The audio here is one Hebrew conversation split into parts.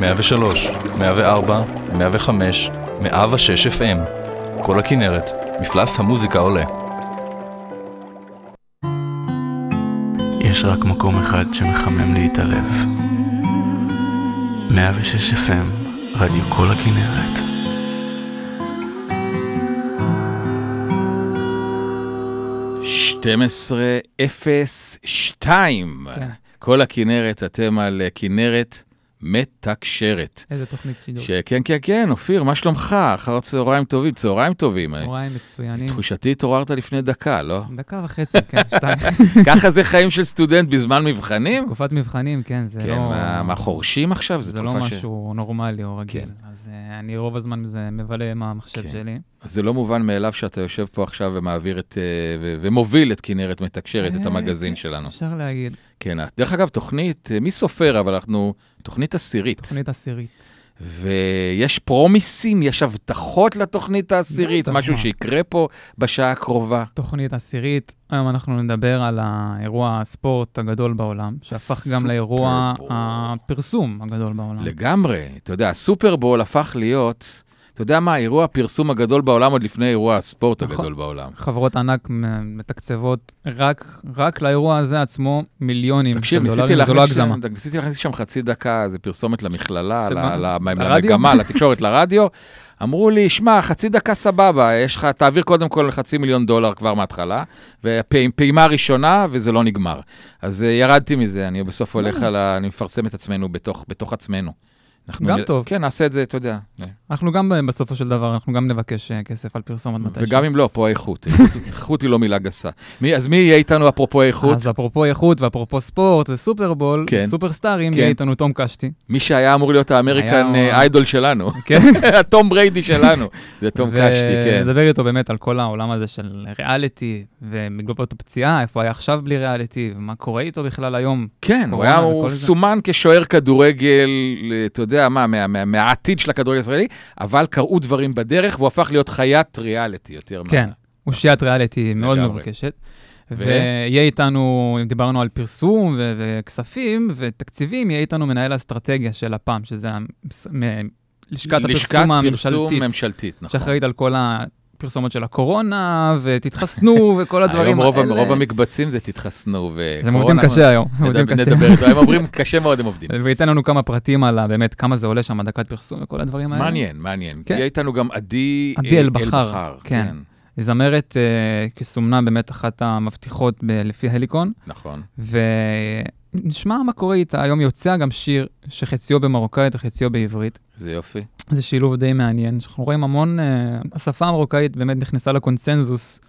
103, 104, 105, 106 FM. כל הכנרת, מפלס המוזיקה עולה. יש רק מקום אחד שמחמם לי את הלב. 106 FM, רדיו כל הכנרת. שתים-עשרה 02. כל הכנרת, אתם על כנרת מתקשרת. איזה תוכנית שידור. כן, אופיר, מה שלומך? אחר צהריים טובים, צהריים טובים. צהריים מצוינים. תחושתי התעוררת לפני דקה, לא? דקה וחצי, כן, 2. ככה זה חיים של סטודנט בזמן מבחנים? תקופת מבחנים, כן, זה לא... כן, מה חורשים עכשיו? זה לא משהו נורמלי או רגיל. אז אני רוב הזמן מבלה עם המחשב שלי. אז זה לא מובן מאליו שאתה יושב פה עכשיו ומעביר ומוביל את כנרת מתקשרת, את המגזין שלנו. אפשר להגיד. כן, דרך אגב, תוכנית, מי סופר, אבל אנחנו, תוכנית עשירית. תוכנית עשירית. ויש פרומיסים, יש הבטחות לתוכנית העשירית, משהו שיקרה פה בשעה הקרובה. תוכנית עשירית, היום אנחנו נדבר על האירוע הספורט הגדול בעולם, שהפך גם לאירוע הפרסום הגדול בעולם. לגמרי, אתה יודע, הסופרבול הפך להיות... אתה יודע מה, אירוע הפרסום הגדול בעולם עוד לפני אירוע הספורט הגדול בעולם. חברות ענק מתקצבות רק לאירוע הזה עצמו מיליונים של דולרים, זו לא הגזמה. ניסיתי להכניס שם חצי דקה, זה פרסומת למכללה, למגמה, לתקשורת, לרדיו. אמרו לי, שמע, חצי דקה סבבה, יש לך, תעביר קודם כל $500,000 כבר מההתחלה, ופעימה ראשונה, וזה לא נגמר. אז ירדתי מזה, אני בסוף הולך אני מפרסם את עצמנו בתוך עצמנו. גם טוב. כן, נעשה את זה, אתה יודע. אנחנו גם בסופו של דבר, אנחנו גם נבקש כסף על פרסומת מתישהו. וגם אם לא, פה האיכות. איכות היא לא מילה גסה. אז מי יהיה איתנו אפרופו איכות? אז אפרופו איכות ואפרופו ספורט וסופרבול, סופרסטארים, יהיה איתנו תום קשתי. מי שהיה אמור להיות האמריקן איידול שלנו. התום בריידי שלנו. זה תום קשתי, כן. ונדבר איתו באמת על כל העולם הזה של ריאליטי, ומגלוב אותו פציעה, איפה היה עכשיו בלי ריאליטי, ומה קורה איתו בכלל היום. כן, הוא סומן כשוער כדורגל, אתה יודע מה, מהעתיד של הכדורגל הישראלי, אבל קראו דברים בדרך, והוא הפך להיות חיית ריאליטי יותר. כן, הוא שיית ריאליטי מאוד מבוקשת. ויהיה איתנו, דיברנו על פרסום וכספים ותקציבים, יהיה איתנו מנהל האסטרטגיה של הפעם, שזה לשכת הפרסום הממשלתית. שאחראית על כל פרסומות של הקורונה, ותתחסנו, וכל הדברים האלה. היום רוב המקבצים זה תתחסנו, הם עובדים קשה היום. נדבר איתו, הם עוברים קשה מאוד, הם עובדים. וייתן לנו כמה פרטים על באמת כמה זה עולה שם, דקת פרסום וכל הדברים האלה. מעניין. תהיה איתנו גם עדי אלבחר. כן. היא זמרת כסומנה באמת אחת המבטיחות לפי הליקון. נכון. ונשמע מה קורה איתה. היום יוצא גם שיר שחציו במרוקאית וחציו בעברית. זה יופי. זה שילוב די מעניין. אנחנו רואים המון, השפה המרוקאית באמת נכנסה לקונצנזוס,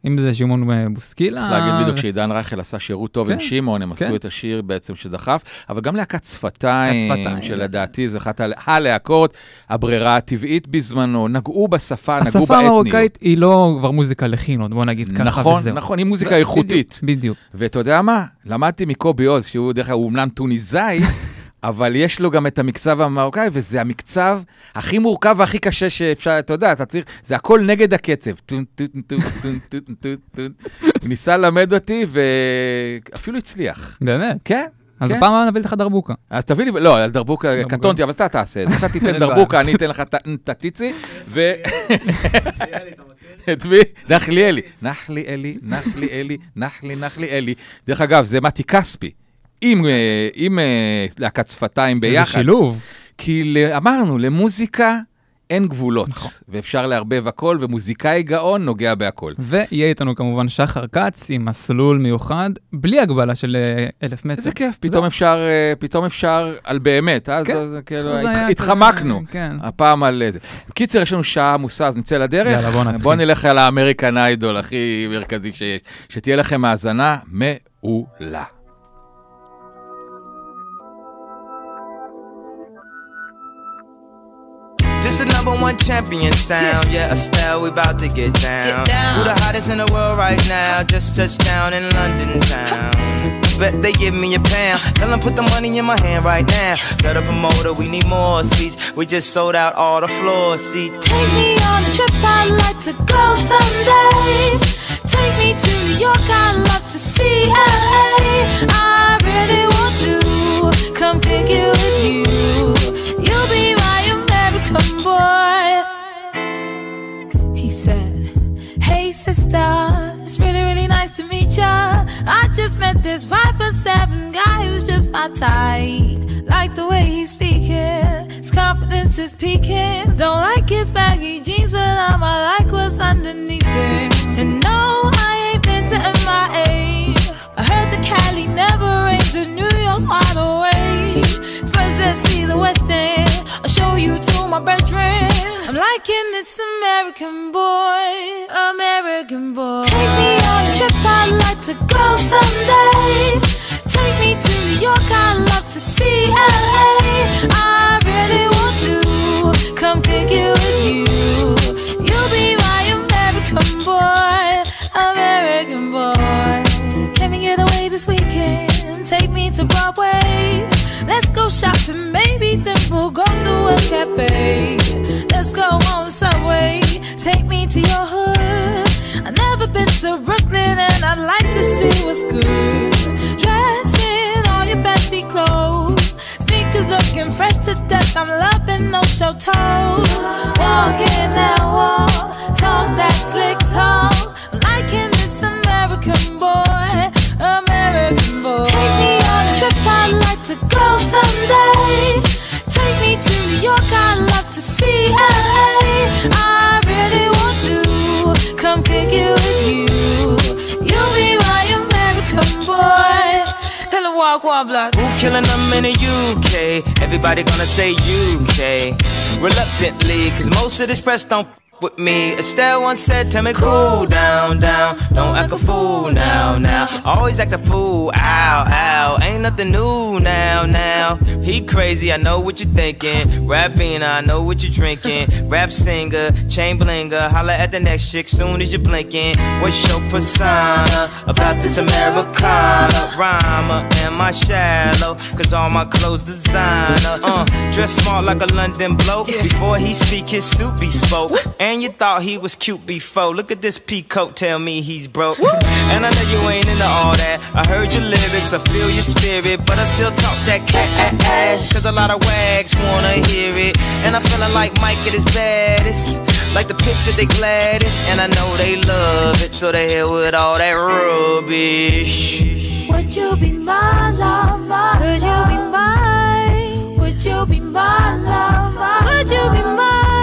אם זה שמעון בוסקילה. צריך להגיד בדיוק שעידן רייכל עשה שירות טוב עם שמעון, הם עשו את השיר בעצם שדחף, אבל גם להקת שפתיים, שלדעתי זו אחת הלהקות, הברירה הטבעית בזמנו, נגעו בשפה, נגעו באתניות. השפה המרוקאית היא לא כבר מוזיקה לחינות, בוא נגיד ככה וזהו. נכון, היא מוזיקה איכותית. בדיוק. ואתה יודע מה? למדתי מקובי עוז, שהוא דרך כלל הוא אומנם טוניסאי, אבל יש לו גם את המקצב המרוקאי, וזה המקצב הכי מורכב והכי קשה שאפשר, אתה יודע, אתה צריך, זה הכל נגד הקצב. הוא ניסה ללמד אותי, ואפילו הצליח. באמת? כן. אז הפעם נביא לך דרבוקה. אז תביא לי, לא, דרבוקה, קטונתי, אבל אתה תעשה את זה. אתה תיתן דרבוקה, אני אתן לך תציצי, ו... נחלי אלי. דרך אגב, זה מתי כספי. עם להקת שפתיים ביחד. זה שילוב. כי אמרנו, למוזיקה אין גבולות. ואפשר להרבב הכל, ומוזיקאי גאון נוגע בהכל. ויהיה איתנו כמובן שחר קץ עם מסלול מיוחד, בלי הגבלה של 1,000 מטר. איזה כיף, פתאום אפשר על באמת. אז התחמקנו הפעם על זה. בקיצר, יש לנו שעה עמוסה, אז נצא לדרך. בואו נלך על האמריקן איידול הכי מרכזי שיש. שתהיה לכם האזנה מעולה. This is #1 champion sound, yeah, Estelle, we about to get down. Who the hottest in the world right now, just touched down in London town. Bet they give me a pound, tell them put the money in my hand right now. Set up a motor, we need more seats, we just sold out all the floor seats. Take me on a trip, I'd like to go someday. Take me to New York, I'd love to see LA. I really want to come pick you with you. You this 5'7" guy who's just my type. Like the way he's speaking, his confidence is peaking. Don't like his baggy jeans, but I'ma like what's underneath it. And no, I ain't been to MIA. I heard the Cali never rains and New York's wide awake. First let's see the West End, I'll show you to my bedroom. I'm liking this American boy, American boy. Take me on a trip, I'd like to go someday. Take me to New York, I'd love to see LA. I really want to come pick it with you. You'll be my American boy, American boy. Can we get away this weekend? Take me to Broadway. Let's go shopping, maybe then we'll go to a cafe. Let's go on the subway, take me to your hood. I've never been to Brooklyn and I'd like to see what's good. Dressed in all your fancy clothes, sneakers looking fresh to death, I'm loving no show toes. Walk in that wall, talk that slick talk, I'm liking this American boy, American boy. Take me on a trip, I'd like to go someday. Take me to New York, I'd love to see LA. I really want to come pick it with you. You'll be my American boy. Tell him walk one block. Who killing them in the UK? Everybody gonna say UK. Reluctantly, cause most of this press don't with me. Estelle once said, tell me cool down, down. Don't act a fool now, now. Always act a fool, ow, ow. Ain't nothing new now, now. He crazy, I know what you're thinking. Rapping, I know what you're drinking. Rap singer, chain blinger. Holla at the next chick soon as you're blinking. What's your persona about this Americana? Rhymer, am I shallow? Cause all my clothes designer. Dress smart like a London bloke. Before he speak, his suit be spoke. And you thought he was cute before. Look at this peacoat, tell me he's broke. And I know you ain't into all that. I heard your lyrics, I feel your spirit, but I still talk that cat ass. Cause a lot of wags wanna hear it. And I'm feeling like Mike at his baddest, like the Pips at their gladdest. And I know they love it, so they hell with all that rubbish. Would you be my lover? Could you be mine? Would you be my lover? Would you be mine?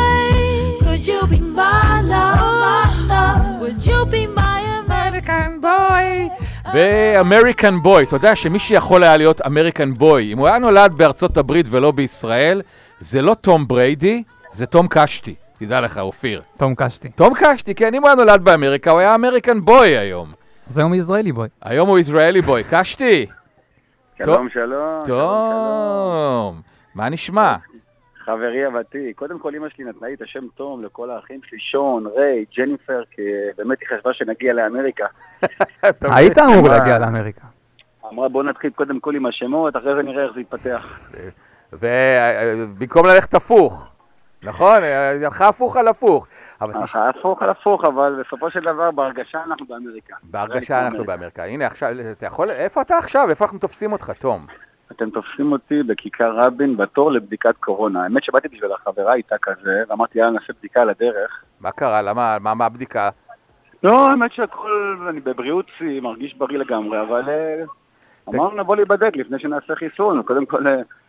Could you be my lover? Would you be my American boy? ואמריקן בוי, אתה יודע שמי שיכול היה להיות אמריקן בוי, אם הוא היה נולד בארצות הברית ולא בישראל, זה לא תום בריידי, זה תום קשתי. תדע לך, אופיר. תום קשתי. תום קשתי, כן, אם הוא היה נולד באמריקה, הוא היה אמריקן בוי היום. אז היום הוא ישראלי בוי. היום הוא ישראלי בוי. קשתי. שלום, שלום. תום. מה נשמע? חברי הוותיק, קודם כל אמא שלי נתנה לי את השם תום לכל האחים שלי, שון, ריי, ג'ניפר, כי באמת היא חשבה שנגיע לאמריקה. היית אמור להגיע לאמריקה. אמרה בוא נתחיל קודם כל עם השמות, אחרי זה נראה איך זה יתפתח. ובמקום ללכת הפוך, נכון? הלכה הפוך על הפוך. הלכה הפוך על הפוך, אבל בסופו של דבר בהרגשה אנחנו באמריקה. בהרגשה אנחנו באמריקה. הנה עכשיו, אתה יכול, איפה אתה עכשיו? איפה אנחנו תופסים אותך, תום? אתם תופסים אותי בכיכר רבין בתור לבדיקת קורונה. האמת שבאתי בשביל החברה איתה כזה, ואמרתי, יאללה, נעשה בדיקה על הדרך. מה קרה? למה? מה הבדיקה? לא, האמת שהכל, אני בבריאות מרגיש בריא לגמרי, אבל אמרנו נבוא להיבדק לפני שנעשה חיסון, קודם כל...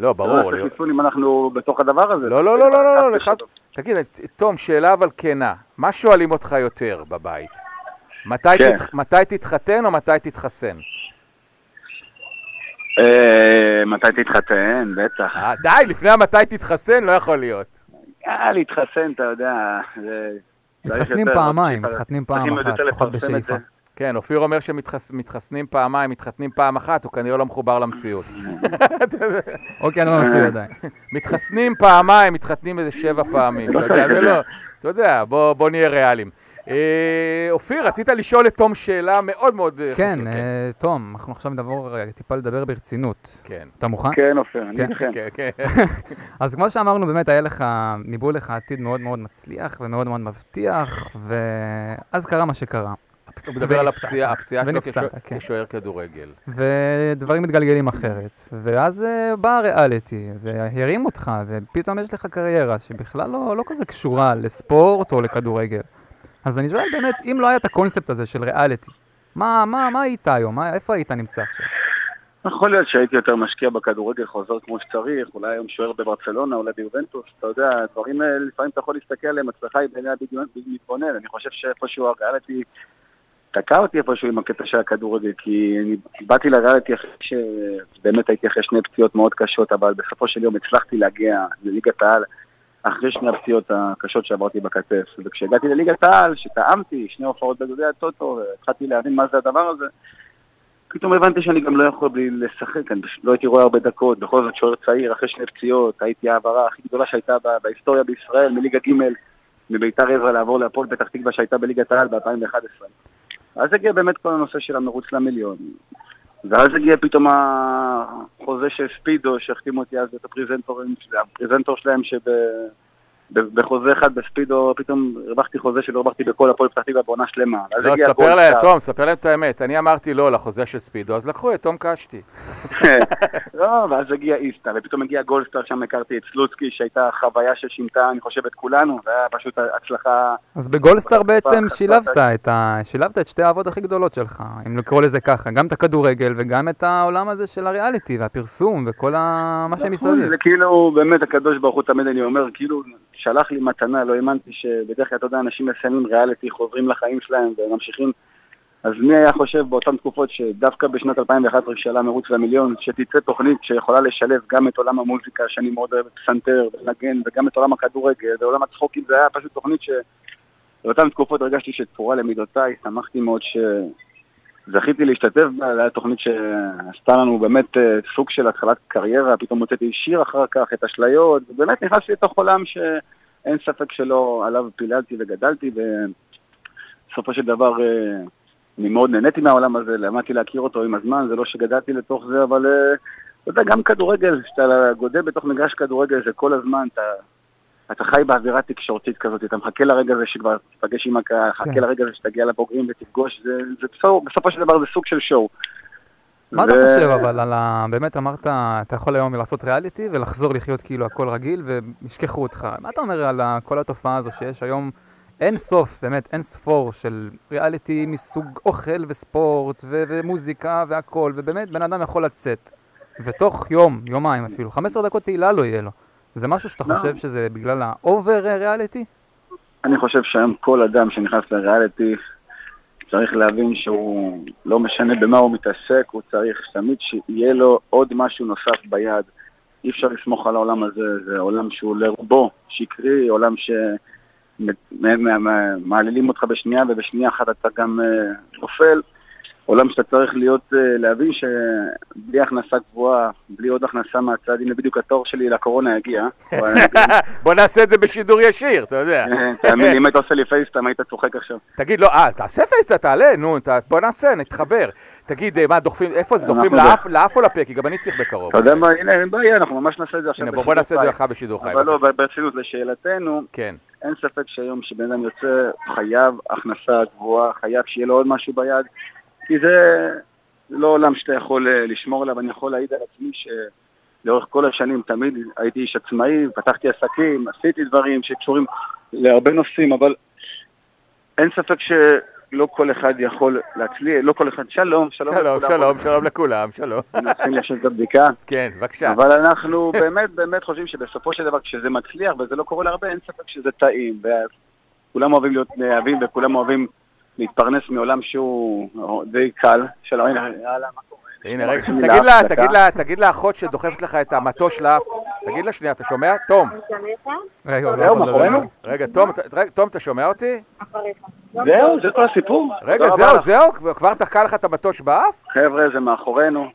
לא, ברור. נעשה חיסון אם אנחנו בתוך הדבר הזה. לא, תגיד, תום, שאלה אבל כנה, מה שואלים אותך יותר בבית? מתי תתחתן או מתי תתחסן? מתי תתחתן, בטח. די, לפני מתי תתחסן לא יכול להיות. להתחסן, אתה יודע. מתחסנים פעמיים, מתחתנים פעם אחת, פחות בשאיפה. כן, אופיר אומר שמתחסנים פעמיים, מתחתנים פעם אחת, הוא כנראה לא מחובר למציאות. אוקיי, אני לא מסיר עדיין. מתחסנים פעמיים, מתחתנים איזה 7 פעמים. אתה יודע, בוא נהיה ריאליים. אופיר, רצית לשאול את תום שאלה מאוד מאוד... כן, תום, אנחנו עכשיו טיפה לדבר ברצינות. כן. אתה מוכן? כן, אופיר, אני איתכם. אז כמו שאמרנו, באמת ניבאו לך עתיד מאוד מאוד מצליח ומאוד מאוד מבטיח, ואז קרה מה שקרה. הוא מדבר על הפציעה שלו כשוער כדורגל. ודברים מתגלגלים אחרת. ואז בא הריאליטי, והרים אותך, ופתאום יש לך קריירה שבכלל לא כזה קשורה לספורט או לכדורגל. אז אני שואל באמת, אם לא היה את הקונספט הזה של ריאליטי, מה היית היום? איפה היית נמצא עכשיו? יכול להיות שהייתי יותר משקיע בכדורגל, חוזר כמו שצריך, אולי היום שוער בברצלונה, אולי ביובנטוס, אתה יודע, הדברים האלה, לפעמים אתה יכול להסתכל עליהם, הצלחה היא בעיני מתבונן, אני חושב שאיפשהו הריאליטי תקע אותי איפשהו עם הקטע של הכדורגל, כי אני באתי לריאליטי אחרי שבאמת הייתי אחרי 2 פציעות מאוד קשות, אבל בסופו של יום הצלחתי להגיע לליגת העל, אחרי 2 הפציעות הקשות שעברתי בכתף, וכשהגעתי לליגת העל, שטעמתי 2 הופעות בגביע הטוטו, והתחלתי להבין מה זה הדבר הזה, פתאום הבנתי שאני גם לא יכול בלי לשחק, אני לא הייתי רואה הרבה דקות, בכל זאת שוער צעיר, אחרי 2 פציעות, הייתי העברה הכי גדולה שהייתה בהיסטוריה בישראל, מליגה ג' מביתר עזרא לעבור להפועל פתח תקווה שהייתה בליגת העל ב-2011. אז הגיע באמת כל הנושא של המרוץ למיליון, ואז הגיע פתאום החוזה של ספידו, שהחתימו אותי אז את הפריזנטור שלהם בחוזה אחד בספידו, פתאום הרווחתי חוזה שלא הרווחתי בכל הפועל פתח תקווה בעונה שלמה. לא, תספר להם, תום, ספר להם את האמת. אני אמרתי לא לחוזה של ספידו, אז לקחו את תום קשתי. לא, ואז הגיע איסטה, ופתאום הגיע גולדסטאר, שם הכרתי את סלוצקי, שהייתה חוויה ששינתה, אני חושב, את כולנו, זה היה פשוט הצלחה. אז בגולדסטאר בעצם שילבת את 2 העבוד הכי גדולות שלך, אם לקרוא לזה ככה, גם את הכדורגל וגם את העולם הזה של הריאליטי והפרסום וכל מה שמסביב. זה כאילו, באמת הקדוש ברוך הוא תמיד אני אומר, כאילו שלח לי מתנה, לא האמנתי שבדרך כלל, אתה יודע, אנשים מסיימים ריאליטי, חוזרים לחיים שלהם וממשיכים. אז מי היה חושב באותן תקופות שדווקא בשנת 2011 שאלה מרוץ למיליון, שתצא תוכנית שיכולה לשלב גם את עולם המוזיקה, שאני מאוד אוהב פסנתר ולנגן, וגם את עולם הכדורגל, ועולם הצחוקים, זה היה פשוט תוכנית שבאותן תקופות הרגשתי שתפורה למידותיי, שמחתי מאוד שזכיתי להשתתף בה, זה היה תוכנית שעשתה לנו באמת סוג של התחלת קריירה, פתאום מוצאתי שיר אחר כך, את אשליות, ובאמת נכנסתי לתוך עולם שאין ספק שלא עליו פיללתי וגדלתי, ובסופו של דבר אני מאוד נהניתי מהעולם הזה, למדתי להכיר אותו עם הזמן, זה לא שגדלתי לתוך זה, אבל אתה יודע, גם כדורגל, שאתה גודל בתוך מגרש כדורגל, זה כל הזמן, אתה חי באווירה תקשורתית כזאת, אתה מחכה לרגע הזה שכבר תפגש עם הקהל, מחכה לרגע הזה שתגיע לבוגרים ותפגוש, בסופו של דבר זה סוג של שואו. מה אתה חושב אבל באמת אמרת, אתה יכול היום לעשות ריאליטי ולחזור לחיות כאילו הכל רגיל וישכחו אותך. מה אתה אומר על כל התופעה הזו שיש היום אין סוף, באמת אין ספור של ריאליטי מסוג אוכל וספורט ומוזיקה והכל, ובאמת בן אדם יכול לצאת, ותוך יום, יומיים אפילו, 15 דקות תהילה לא יהיה לו. זה משהו שאתה חושב שזה בגלל האובר ריאליטי? אני חושב שהיום כל אדם שנכנס לריאליטי צריך להבין שהוא לא משנה במה הוא מתעסק, הוא צריך תמיד שיהיה לו עוד משהו נוסף ביד. אי אפשר לסמוך על העולם הזה, זה עולם שהוא לרובו שקרי, עולם מעלילים אותך בשנייה, ובשנייה אחת אתה גם נופל. עולם שאתה צריך להבין שבלי הכנסה גבוהה, בלי עוד הכנסה מהצד, הנה בדיוק התור שלי לקורונה יגיע. בוא נעשה את זה בשידור ישיר, אתה יודע. תאמין, אם היית עושה לי פייסטיים, היית צוחק עכשיו. תגיד, לא, תעשה פייסטיים, תעלה, נו, בוא נעשה, נתחבר. תגיד, מה, דוחפים, איפה זה, דוחפים לאף או לפה? כי גם אני צריך בקרוב. אתה יודע מה, הנה, אין בעיה, אנחנו ממש נעשה את זה עכשיו. הנה, בוא נעשה את זה לך בשידור חי. אבל לא, ברצינות לשאלתנו, אין ספק שהיום שבן אדם יוצא חייב הכנסה גבוהה, חייב שיהיה לו עוד משהו ביד, כי זה לא עולם שאתה יכול לשמור עליו. אני יכול להעיד על עצמי שלאורך כל השנים תמיד הייתי איש עצמאי, פתחתי עסקים, עשיתי דברים שקשורים להרבה נושאים, אבל אין ספק שלא כל אחד יכול להצליח, לא כל אחד, שלום לכולם, שלום. נתחיל לשאול את הבדיקה. כן, בבקשה. אבל אנחנו באמת חושבים שבסופו של דבר כשזה מצליח, וזה לא קורה להרבה, אין ספק שזה טעים, וכולם אוהבים להיות נאהבים, וכולם אוהבים להתפרנס מעולם שהוא די קל. שלום, הנה, מה קורה? הנה, רגע, תגיד לה אחות שדוחפת לך את המטוש לאף. תגיד לה שנייה, אתה שומע? תום. רגע, תום, אתה שומע אותי? זהו, זה כל הסיפור. רגע, זהו, כבר תחקה לך את המטוש באף? חבר'ה, זה מאחורינו.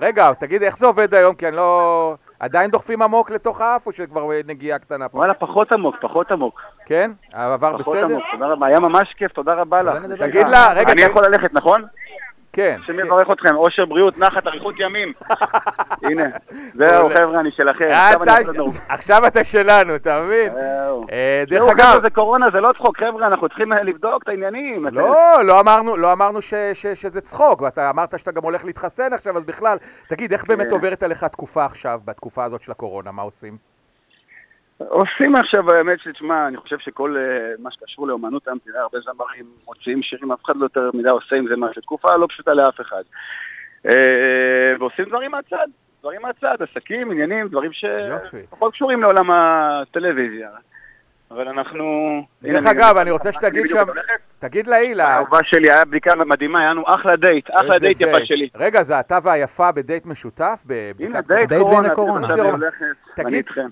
רגע, תגיד, איך זה עובד היום? כי אני לא... עדיין דוחפים עמוק לתוך האף, או שכבר נגיעה קטנה פה? וואלה, פחות עמוק. כן? עבר בסדר? תודה רבה, היה ממש כיף, תודה רבה לך. תגיד לה, רגע... אני יכול ללכת, נכון? כן. שמי יברך אתכם, אושר, בריאות, נחת, אריכות ימים. הנה, זהו חבר'ה, אני שלכם. עכשיו אתה שלנו, אתה מבין? דרך אגב, זה קורונה, זה לא צחוק, חבר'ה, אנחנו צריכים לבדוק את העניינים. לא אמרנו שזה צחוק, ואתה אמרת שאתה גם הולך להתחסן עכשיו, אז בכלל, תגיד, איך באמת עוברת עליך התקופה עכשיו, בתקופה הזאת של הקורונה, מה עושים? עושים עכשיו, האמת שתשמע, אני חושב שכל מה שקשור לאומנות היום, תראה, הרבה זמרים מוציאים שירים, אף אחד לא יותר מדי עושה עם זה משהו, תקופה לא פשוטה לאף אחד. ועושים דברים מהצד, עסקים, עניינים, דברים שפחות קשורים לעולם הטלוויזיה. אבל אנחנו... דרך אגב, אני רוצה שתגיד שם... תגיד להילה. האהובה שלי היה בדיקה מדהימה, היה לנו אחלה דייט יפה שלי. רגע, זה אתה והיפה בדייט משותף? הנה, דייט קורונה.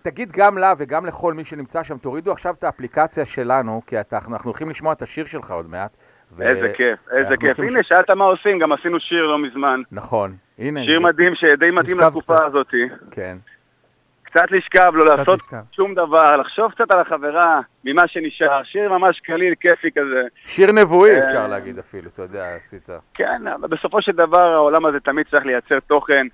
תגיד גם לה וגם לכל מי שנמצא שם, תורידו עכשיו את האפליקציה שלנו, כי אנחנו הולכים לשמוע את השיר שלך עוד מעט. איזה כיף. הנה, שאלת מה עושים, גם עשינו שיר לא מזמן. נכון. שיר מדהים שדי מתאים לתקופה הזאת. כן. קצת לשכב, לא לעשות שום דבר, לחשוב קצת על החברה, ממה שנשאר, שיר ממש קליל, כיפי כזה. שיר נבואי אפשר להגיד אפילו, אתה יודע, עשית. כן, אבל בסופו של דבר העולם הזה תמיד צריך לייצר תוכן,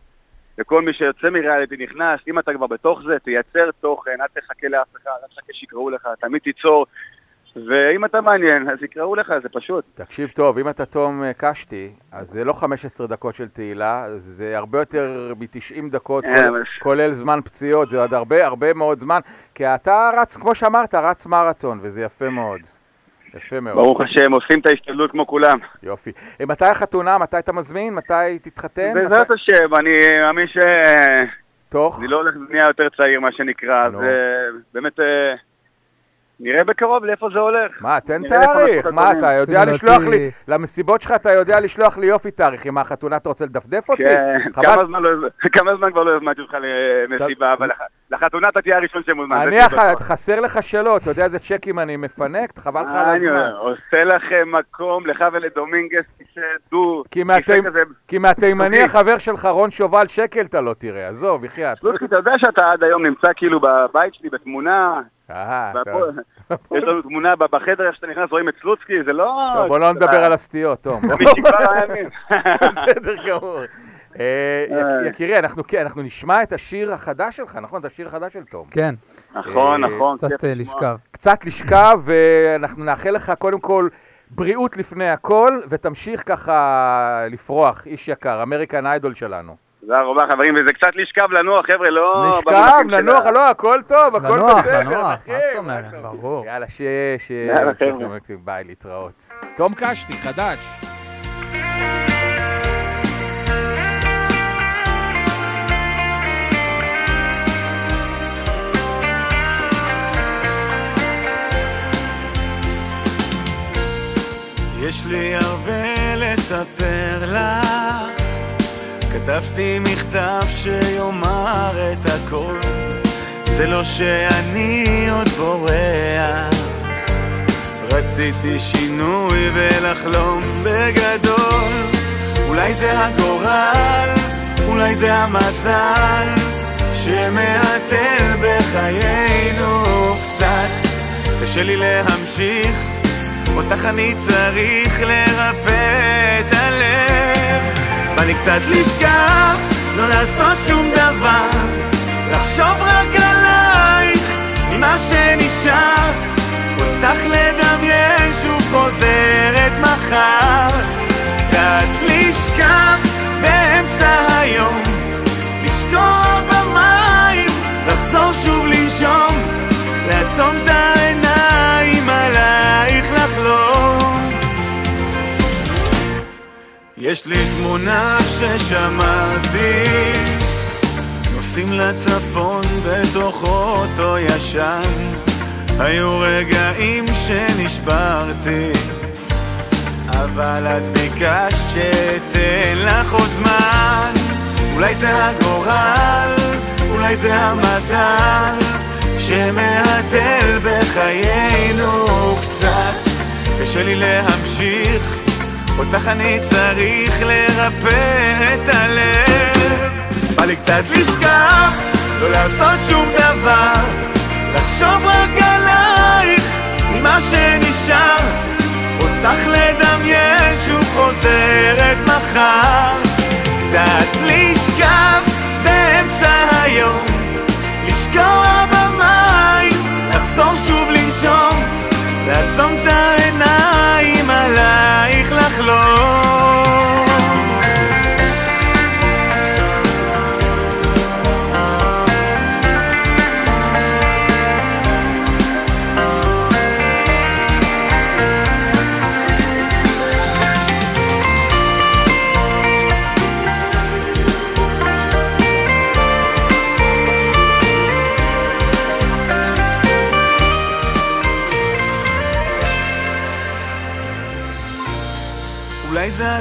וכל מי שיוצא מריאליטי נכנס, אם אתה כבר בתוך זה, תייצר תוכן, אל תחכה לאף אחד, אל תחכה שיקראו לך, תמיד תיצור, ואם אתה מעניין, אז יקראו לך, זה פשוט. תקשיב טוב, אם אתה תום קשתי, אז זה לא 15 דקות של תהילה, זה הרבה יותר מ-90 דקות, כולל זמן פציעות, זה עוד הרבה מאוד זמן, כי אתה רץ, כמו שאמרת, רץ מרתון, וזה יפה מאוד. יפה מאוד. ברוך השם, עושים את ההשתדלות כמו כולם. יופי. מתי החתונה? מתי אתה מזמין? מתי תתחתן? בעזרת השם, אני מאמין ש... תוך? אני לא הולך לבנייה יותר צעיר, מה שנקרא, אז באמת... נראה בקרוב לאיפה זה הולך. מה, תן תאריך. מה, אתה יודע לשלוח לי, למסיבות שלך אתה יודע לשלוח לי יופי תאריך, אם החתונה אתה רוצה לדפדף אותי? כן, כמה זמן כבר לא הזמנתי אותך למסיבה, אבל לחתונה אתה תהיה הראשון שמוזמן. חסר לך שאלות, אתה יודע איזה צ'קים אני מפנק, חבל לך על הזמן. עושה לכם מקום, לך ולדומינגס, כיסדו. כי מהתימני החבר שלך רון שובל שקל אתה לא תראה, עזוב, יחיה. סלוצקי, אתה יודע שאתה עד היום נמצא כאילו בבית שלי בתמונה, יש לנו תמונה בחדר איך שאתה נכנס, רואים את סלוצקי, זה לא... טוב, בוא לא נדבר על הסטיות, תום. משכבר הימין. בסדר גמור. יקירי, אנחנו נשמע את השיר החדש שלך, נכון? את השיר החדש של תום. כן. נכון. קצת לשכב. קצת לשכב, ואנחנו נאחל לך קודם כל בריאות לפני הכל, ותמשיך ככה לפרוח, איש יקר, אמריקן איידול שלנו. תודה רבה חברים, וזה קצת לשכב לנוח, חבר'ה, לא... לשכב, לנוח, לא, הכל טוב, הכל בסדר. לנוח, מה זאת אומרת? ברור. יאללה, יאללה, חבר'ה. ביי, להתראות. תום קשתי, חדש. יש לי הרבה לספר לך, כתבתי מכתב שיאמר את הכל, זה לא שאני עוד בורח, רציתי שינוי ולחלום בגדול, אולי זה הגורל, אולי זה המזל, שמעטל בחיינו קצת, קשה לי להמשיך, אותך אני צריך לרפא את הלב, בא לי קצת לשכב, לא לעשות שום דבר, לחשוב רק עלייך, ממה שנשאר, אותך לדמיין שוב חוזרת מחר, קצת לשכב באמצע היום, לשקוע במים, לחזור שוב לנשום, לעצום את העיניים עלייך לחלום. יש לי תמונה ששמעתי, נוסעים לצפון בתוך אוטו ישן, היו רגעים שנשברתי, אבל את ביקשת שתן לך עוד זמן, אולי זה הגורל, אולי זה המזל, שמעטל בחיינו קצת, קשה לי להמשיך, אותך אני צריך לרפא את הלב, בא לי קצת לשכב, לא לעשות שום דבר, לחשוב רק עלייך, ממה שנשאר, אותך לדמיין שוב חוזרת מחר, קצת לשכב באמצע היום, לשקוע במים, לחזור שוב לנשום, לעצום את העיניים עלייך לחלום.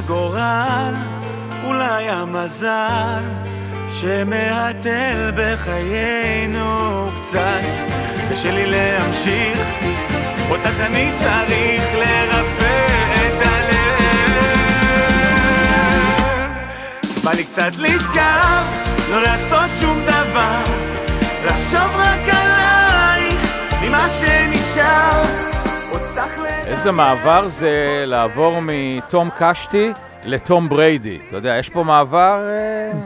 הגורל, אולי המזל שמהתל בחיינו קצת. ושלי להמשיך, אותך אני צריך לרפא את הלב. בא לי קצת לשכב, לא לעשות שום דבר, לחשוב רק עלייך, ממה שנשאר. איזה מעבר זה לעבור מתום קשתי לתום בריידי. אתה יודע, יש פה מעבר...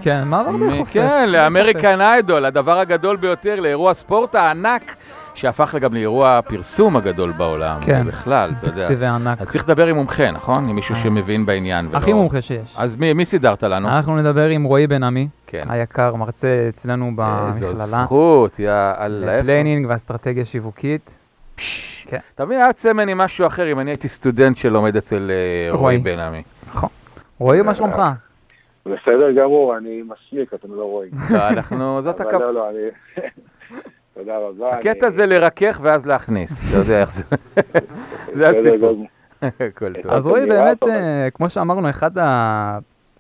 כן, מעבר די חופש. כן, לאמריקן איידול, הדבר הגדול ביותר, לאירוע ספורט הענק, שהפך גם לאירוע הפרסום הגדול בעולם. כן, בכלל, אתה יודע. תקציבי ענק. אז צריך לדבר עם מומחה, נכון? עם מישהו שמבין בעניין. הכי מומחה שיש. אז מי סידרת לנו? אנחנו נדבר עם רועי בן עמי, היקר, מרצה אצלנו במכללה. איזו זכות, יאללה, איפה? פלנינג ואסטרטגיה שיווקית. כן. אתה מבין, היה צמן עם משהו אחר, אם אני הייתי סטודנט שלומד אצל רועי בן עמי. נכון. רועי, מה שלומך? בסדר גמור, אני מסמיק, אתם לא רואים. אנחנו, זאת הכבוד. לא, אני... תודה רבה. הקטע זה לרכך ואז להכניס, אתה יודע איך זה. זה הסיפור. כל טוב. אז רועי, באמת, כמו שאמרנו, אחד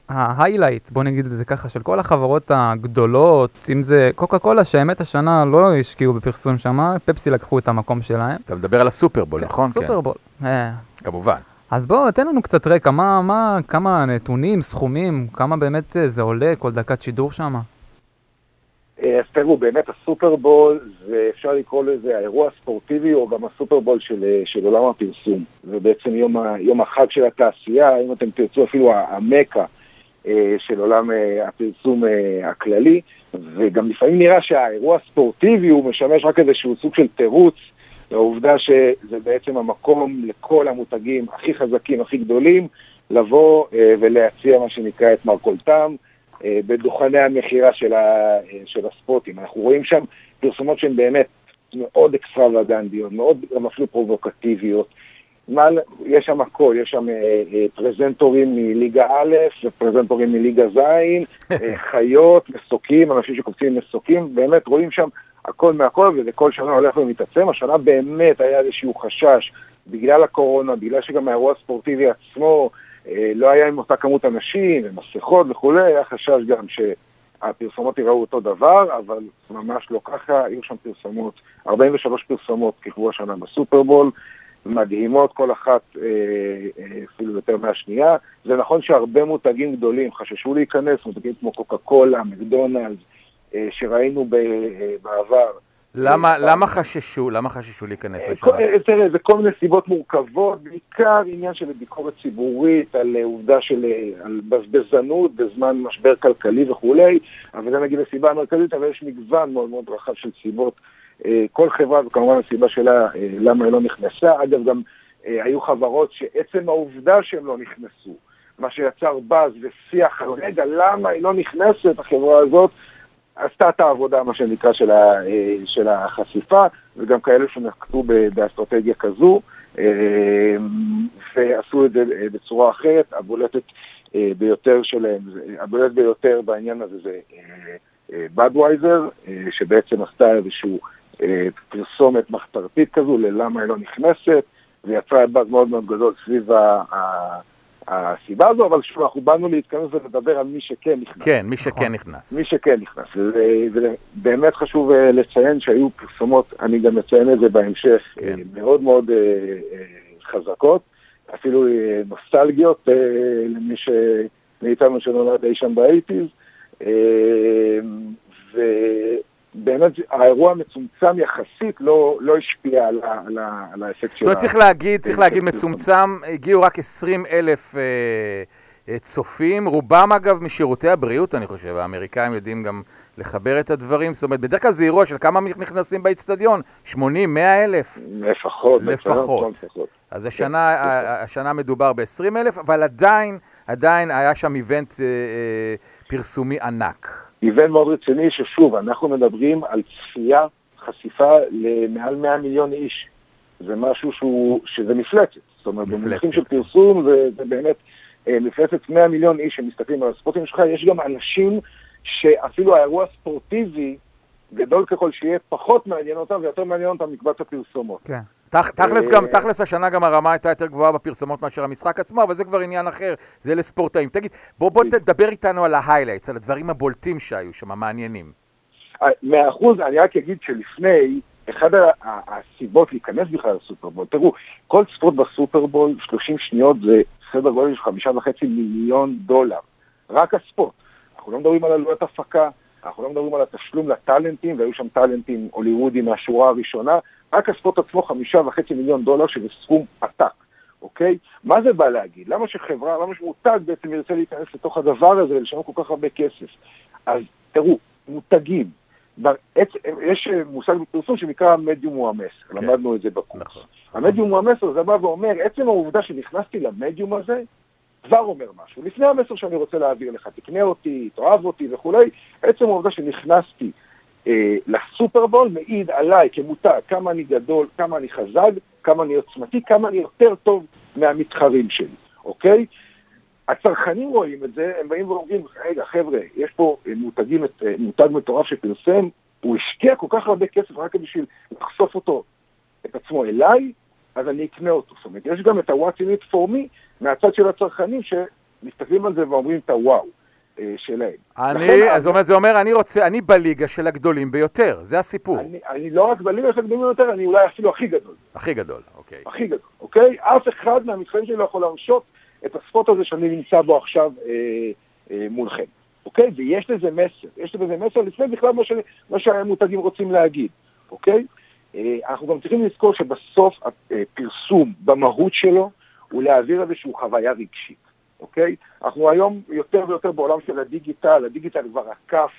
ההיילייט, בוא נגיד את זה ככה, של כל החברות הגדולות, אם זה קוקה קולה, שהאמת השנה לא השקיעו בפרסום שמה, פפסי לקחו את המקום שלהם. אתה מדבר על הסופרבול, נכון? סופרבול. כמובן. אז בואו, תן לנו קצת רקע, כמה נתונים, סכומים, כמה באמת זה עולה כל דקת שידור שמה? אז תראו, באמת הסופרבול, אפשר לקרוא לזה האירוע הספורטיבי, או גם הסופרבול של עולם הפרסום. זה בעצם יום החג של התעשייה, אם אתם תרצו אפילו המקה של עולם הפרסום הכללי, וגם לפעמים נראה שהאירוע הספורטיבי הוא משמש רק איזשהו סוג של תירוץ, העובדה שזה בעצם המקום לכל המותגים הכי חזקים, הכי גדולים, לבוא ולהציע מה שנקרא את מרכולתם, בדוכני המחירה של הספוטים. אנחנו רואים שם פרסומות שהן באמת מאוד אקסטרווגנטיות, מאוד אפילו פרובוקטיביות. יש שם הכל, יש שם פרזנטורים מליגה א' ופרזנטורים מליגה ז', חיות, מסוקים, אנשים שקופצים מסוקים, באמת רואים שם הכל מהכל, וזה כל שנה הולך ומתעצם. השנה באמת היה איזשהו חשש בגלל הקורונה, בגלל שגם האירוע הספורטיבי עצמו לא היה עם אותה כמות אנשים, ומסכות וכו', היה חשש גם שהפרסומות יראו אותו דבר, אבל ממש לא ככה. היו שם פרסומות, 43 פרסומות ככבו השנה בסופרבול, מדהימות, כל אחת אפילו יותר מהשנייה. זה נכון שהרבה מותגים גדולים חששו להיכנס, מותגים כמו קוקה קולה, מקדונלדס, שראינו בעבר. למה חששו להיכנס לשם? תראה, זה כל מיני סיבות מורכבות, בעיקר עניין של ביקורת ציבורית, על עובדה על בזבזנות בזמן משבר כלכלי וכולי, אבל זה נגיד הסיבה המרכזית, אבל יש מגוון מאוד מאוד רחב של סיבות. כל חברה, וכמובן הסיבה שלה, למה היא לא נכנסה. אגב, גם היו חברות שעצם העובדה שהם לא נכנסו, מה שיצר באז ושיח על רגע, למה היא לא נכנסת, החברה הזאת, עשתה את העבודה, מה שנקרא, של החשיפה, וגם כאלה שנקטו באסטרטגיה כזו, ועשו את זה בצורה אחרת. הבולטת ביותר שלהם, הבולט ביותר בעניין הזה זה בדווייזר, שבעצם עשתה איזשהו פרסומת מחתרתית כזו, ללמה היא לא נכנסת, ויצרה באז מאוד מאוד גדול סביב הסיבה הזו, אבל שוב, אנחנו באנו להתכנס ולדבר על מי שכן נכנס. כן, מי שכן נכנס. מי שכן נכנס. ובאמת חשוב לציין שהיו פרסומות, אני גם מציין את זה בהמשך, מאוד מאוד חזקות, אפילו נוסטלגיות למי מאיתנו שנולד אי שם באייטיז, ובאמת האירוע המצומצם יחסית לא השפיע על האפקט שלה. צריך להגיד מצומצם, הגיעו רק 20,000 צופים, רובם אגב משירותי הבריאות, אני חושב, האמריקאים יודעים גם לחבר את הדברים, זאת אומרת, בדרך כלל זה אירוע של כמה נכנסים באצטדיון, 80, 100,000? לפחות. אז השנה מדובר ב-20,000, אבל עדיין היה שם איבנט פרסומי ענק. איבנט מאוד רציני ששוב, אנחנו מדברים על צפייה, חשיפה למעל 100 מיליון איש. זה משהו שזה מפלצת. זאת אומרת, במונחים של פרסום זה באמת מפלצת 100 מיליון איש שמסתכלים על הספורטים שלך. יש גם אנשים שאפילו האירוע הספורטיבי, גדול ככל שיהיה, פחות מעניין אותם ויותר מעניין אותם מקבץ הפרסומות. כן. תכלס השנה גם הרמה הייתה יותר גבוהה בפרסומות מאשר המשחק עצמו, אבל זה כבר עניין אחר, זה לספורטאים. תגיד, בוא תדבר איתנו על ההיילייטס, על הדברים הבולטים שהיו שם, המעניינים. 100%, אני רק אגיד שלפני, אחד הסיבות להיכנס בכלל לסופרבול, תראו, כל ספורט בסופרבול, 30 שניות זה סדר גודל של $5.5 מיליון. רק הספורט. אנחנו לא מדברים על עלויות הפקה, אנחנו לא מדברים על התשלום לטלנטים, והיו שם טלנטים הוליוודים מהשורה הראשונה, רק הספורט עצמו $5.5 מיליון, שזה סכום עתק, אוקיי? מה זה בא להגיד? למה שחברה, למה שמותג בעצם ירצה להיכנס לתוך הדבר הזה ולשנות כל כך הרבה כסף? אז תראו, מותגים, יש מושג בפרסום שנקרא מדיום הוא המסר, למדנו את זה בקורס. המדיום הוא המסר, זה בא ואומר, עצם העובדה שנכנסתי למדיום הזה, כבר אומר משהו. לפני המסר שאני רוצה להעביר לך, תקנה אותי, תאהב אותי וכולי, עצם העובדה שנכנסתי לסופרבול מעיד עליי כמותג, כמה אני גדול, כמה אני חזק, כמה אני עוצמתי, כמה אני יותר טוב מהמתחרים שלי, אוקיי? הצרכנים רואים את זה, הם באים ואומרים, רגע חבר'ה, יש פה מותג מטורף שפרסם, הוא השקיע כל כך הרבה כסף רק בשביל לחשוף אותו, את עצמו אליי, אז אני אקנה אותו. זאת אומרת, יש גם את ה-What's in it for me, מהצד של הצרכנים שמסתכלים על זה ואומרים את הוואו שלהם. זה אומר, אני בליגה של הגדולים ביותר, זה הסיפור. אני לא רק בליגה של הגדולים ביותר, אני אולי אפילו הכי גדול. הכי גדול, אוקיי. הכי גדול, אוקיי? אף אחד מהמתחרים שלי לא יכול להרשות את הספורט הזה שאני נמצא בו עכשיו מולכם, אוקיי? ויש לזה מסר, יש לזה מסר לפני בכלל מה שהמותגים רוצים להגיד, אוקיי? אנחנו גם צריכים לזכור שבסוף הפרסום במהות שלו הוא להעביר איזושהי חוויה רגשית, אוקיי? אנחנו היום יותר ויותר בעולם של הדיגיטל כבר עקף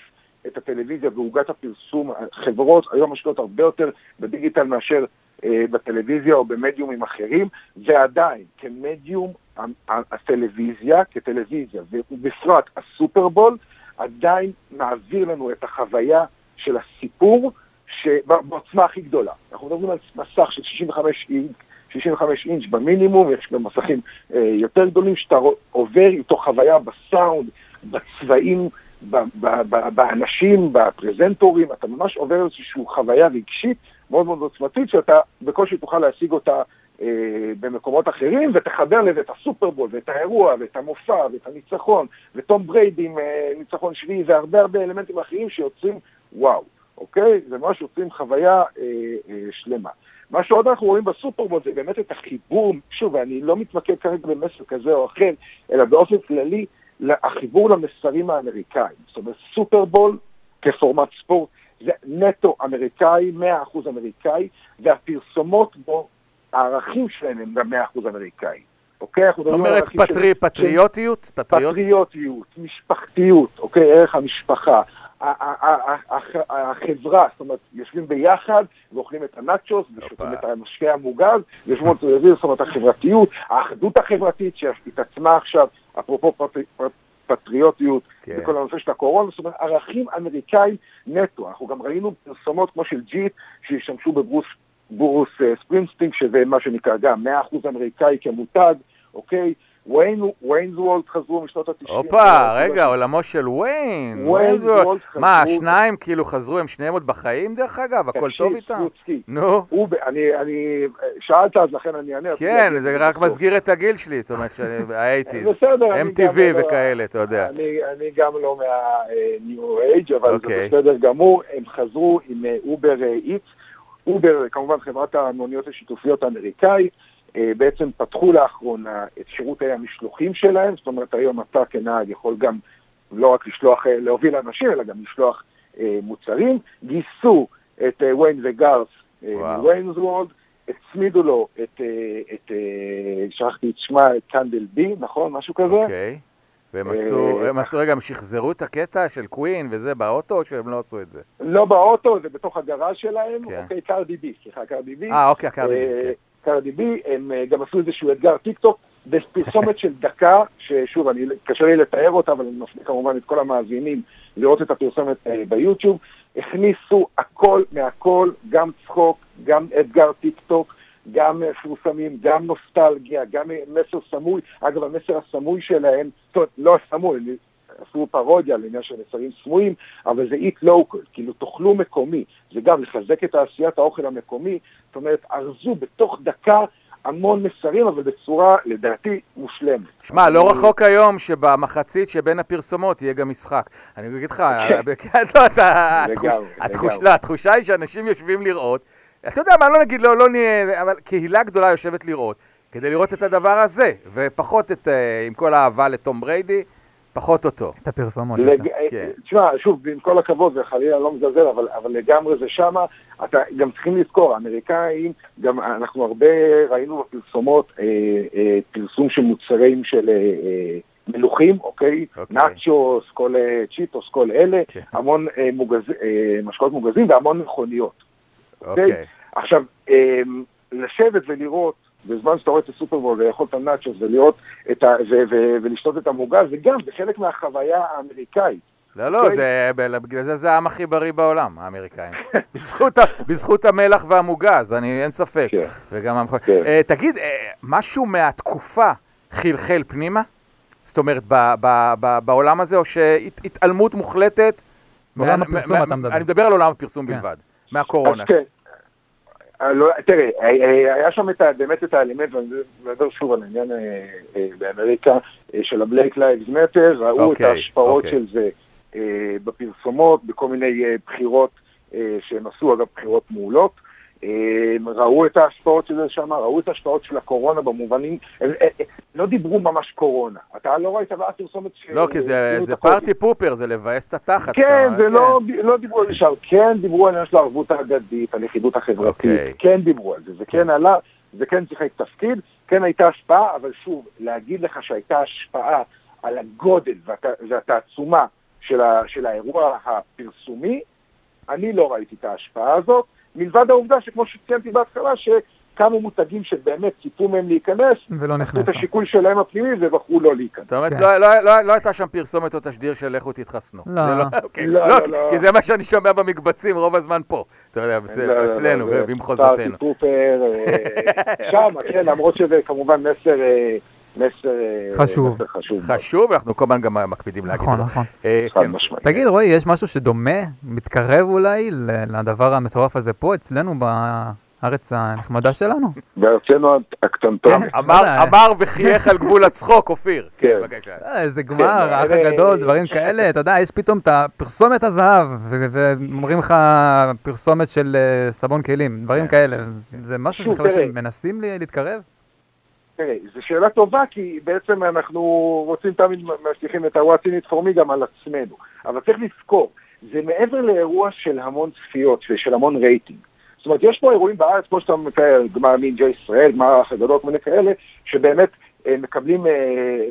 את הטלוויזיה ועוגת הפרסום, חברות היום משקיעות הרבה יותר בדיגיטל מאשר בטלוויזיה או במדיומים אחרים, ועדיין כמדיום הטלוויזיה, כטלוויזיה, ובפרט הסופרבול, עדיין מעביר לנו את החוויה של הסיפור בעוצמה הכי גדולה. אנחנו מדברים על מסך של 65 אינץ' במינימום, יש גם מסכים יותר גדולים שאתה עובר איתו חוויה בסאונד, בצבעים, באנשים, בפרזנטורים, אתה ממש עובר איזושהי חוויה רגשית מאוד מאוד עוצמתית, שאתה בקושי תוכל להשיג אותה במקומות אחרים, ותחבר לזה את הסופרבול, ואת האירוע, ואת המופע, ואת הניצחון, וטום בריידי עם ניצחון שביעי, והרבה אלמנטים אחרים שיוצרים וואו, אוקיי? זה ממש יוצרים חוויה שלמה. מה שעוד אנחנו רואים בסופרבול זה באמת את החיבור, שוב, ואני לא מתמקד כרגע במסר כזה או אחר, אלא באופן כללי, החיבור למסרים האמריקאים. זאת אומרת, סופרבול כפורמט ספורט, זה נטו אמריקאי, 100% אמריקאי, והפרסומות בו, הערכים שלהם הם גם 100% אמריקאי. אוקיי? זאת אומרת פטריוטיות? פטריוטיות, משפחתיות, אוקיי? ערך המשפחה. החברה, זאת אומרת, יושבים ביחד ואוכלים את הנאצ'וס, ושותים את המשקה המוגז, ויושבים את זה, זאת אומרת, החברתיות, האחדות החברתית שהתעצמה עכשיו, אפרופו פטריוטיות, בכל הנושא של הקורונה, זאת אומרת, ערכים אמריקאים נטו. אנחנו גם ראינו פרסומות כמו של ג'יפ, שהשתמשו בברוס ספרינסטינג, שזה מה שנקרא גם 100% אמריקאי כמותג, אוקיי? ויינס וולד חזרו משנות ה-90. אופה, רגע, עולמו של ויינס וולד. מה, השניים כאילו חזרו, הם שניהם עוד בחיים דרך אגב? הכל טוב איתם? נו. אני שאלת אז לכן אני אענה. כן, זה רק מסגיר את הגיל שלי, זאת אומרת שה-80s, MTV וכאלה, אתה יודע. אני גם לא מה-New Age, אבל זה בסדר גמור, הם חזרו עם אובר איטס. אובר, כמובן חברת המוניות השיתופיות האמריקאית, בעצם פתחו לאחרונה את שירותי המשלוחים שלהם, זאת אומרת היום אתה כנהג יכול גם לא רק להוביל אנשים, אלא גם לשלוח מוצרים, גייסו את ויין וגארס מוויינס וולד, הצמידו לו שכחתי את שמה, קנדל בי, נכון? משהו כזה? אוקיי, והם עשו רגע, הם שחזרו את הקטע של קווין וזה באוטו, או שהם לא עשו את זה? לא באוטו, זה בתוך הגראז' שלהם, אוקיי, קרדי בי, סליחה, קרדי בי. אוקיי, קרדי בי, כן. קרדי בי, הם גם עשו איזשהו אתגר טיקטוק, בפרסומת של דקה, ששוב, קשה לי לתאר אותה, אבל אני מפנה כמובן את כל המאזינים לראות את הפרסומת ביוטיוב, הכניסו הכל מהכל, גם צחוק, גם אתגר טיקטוק, גם פרסמים, גם נוסטלגיה, גם מסר סמוי, אגב, המסר הסמוי שלהם, זאת אומרת, לא הסמוי, עשו פרודיה לעניין של מסרים סמויים, אבל זה eat local, כאילו תאכלו מקומי, זה גם לחזק את תעשיית האוכל המקומי, זאת אומרת, ארזו בתוך דקה המון מסרים, אבל בצורה, לדעתי, מושלמת. שמע, לא רחוק היום שבמחצית שבין הפרסומות יהיה גם משחק. אני אגיד לך, התחושה היא שאנשים יושבים לראות, אתה יודע מה, לא נגיד, לא נהיה, אבל קהילה גדולה יושבת לראות, כדי לראות את הדבר הזה, ופחות עם כל האהבה לתום בריידי, פחות אותו. את הפרסומות. תשמע, שוב, עם כל הכבוד, וחלילה לא מזלזל, אבל לגמרי זה שמה, אתה גם צריכים לזכור, האמריקאים, גם אנחנו הרבה ראינו בפרסומות, פרסום של מוצרים של מלוכים, אוקיי? נאצ'וס, כל צ'יטוס, כל אלה, המון משקאות מוגזים והמון מכוניות. אוקיי? עכשיו, לשבת ולראות, בזמן שאתה רואה את הסופרבול ולאכול את הנאצ'וס ולראות ולשתות את המוגז, זה גם בחלק מהחוויה האמריקאית. לא, בגלל זה העם הכי בריא בעולם, האמריקאים. בזכות המלח והמוגז, אין ספק. תגיד, משהו מהתקופה חלחל פנימה? זאת אומרת, בעולם הזה, או שהתעלמות מוחלטת? בעולם הפרסום אתה מדבר. אני מדבר על עולם הפרסום בלבד, מהקורונה. תראה, היה שם באמת את האלמנט, ואני מדבר שוב על העניין באמריקה, של ה-Black Lives Matter, ראו את ההשפעות של זה בפרסומות, בכל מיני בחירות שהם עשו, אגב בחירות מעולות, ראו את ההשפעות של זה שם, ראו את ההשפעות של הקורונה במובנים, לא דיברו ממש קורונה, אתה לא ראית ואת פרסומת לא, כי זה פארטי פופר, זה לבאס את התחת. כן, לא דיברו על זה שם, כן דיברו על של הערבות ההדדית, על יחידות החברתית, כן דיברו על זה, זה כן עלה, זה כן שיחק תפקיד, כן הייתה השפעה, אבל שוב, להגיד לך שהייתה השפעה על הגודל והתעצומה של האירוע הפרסומי, אני לא ראיתי את ההשפעה הזאת, מלבד העובדה שכמו שציינתי בהתחלה, שכמה מותגים שבאמת ציפו מהם להיכנס, ולא נכנסו. את השיקול שלהם הפנימי ובחרו לא להיכנס. זאת אומרת, לא הייתה שם פרסומת או תשדיר של לכו תתחסנו. לא. כי זה מה שאני שומע במקבצים רוב הזמן פה. אתה יודע, אצלנו, במחוזותינו. שם, כן, למרות שזה כמובן מסר חשוב, ואנחנו כל הזמן גם מקפידים להגיד אותו. נכון. תגיד, רועי, יש משהו שדומה, מתקרב אולי לדבר המטורף הזה פה אצלנו בארץ הנחמדה שלנו? בארצנו הקטנטון. אמר וחייך על גבול הצחוק, אופיר. איזה גמר, האח הגדול, דברים כאלה, אתה יודע, יש פתאום את הפרסומת הזהב, ואומרים לך פרסומת של סבון כלים, דברים כאלה. זה משהו שבכלל שמנסים להתקרב? תראה, זו שאלה טובה, כי בעצם אנחנו רוצים תמיד משליחים את ה-What's in it for me גם על עצמנו. אבל צריך לזכור, זה מעבר לאירוע של המון צפיות ושל המון רייטינג. זאת אומרת, יש פה אירועים בארץ, כמו שאתה מתאר, גמר נינג'ה ישראל, גמר האח הגדול, כל מיני כאלה, שבאמת מקבלים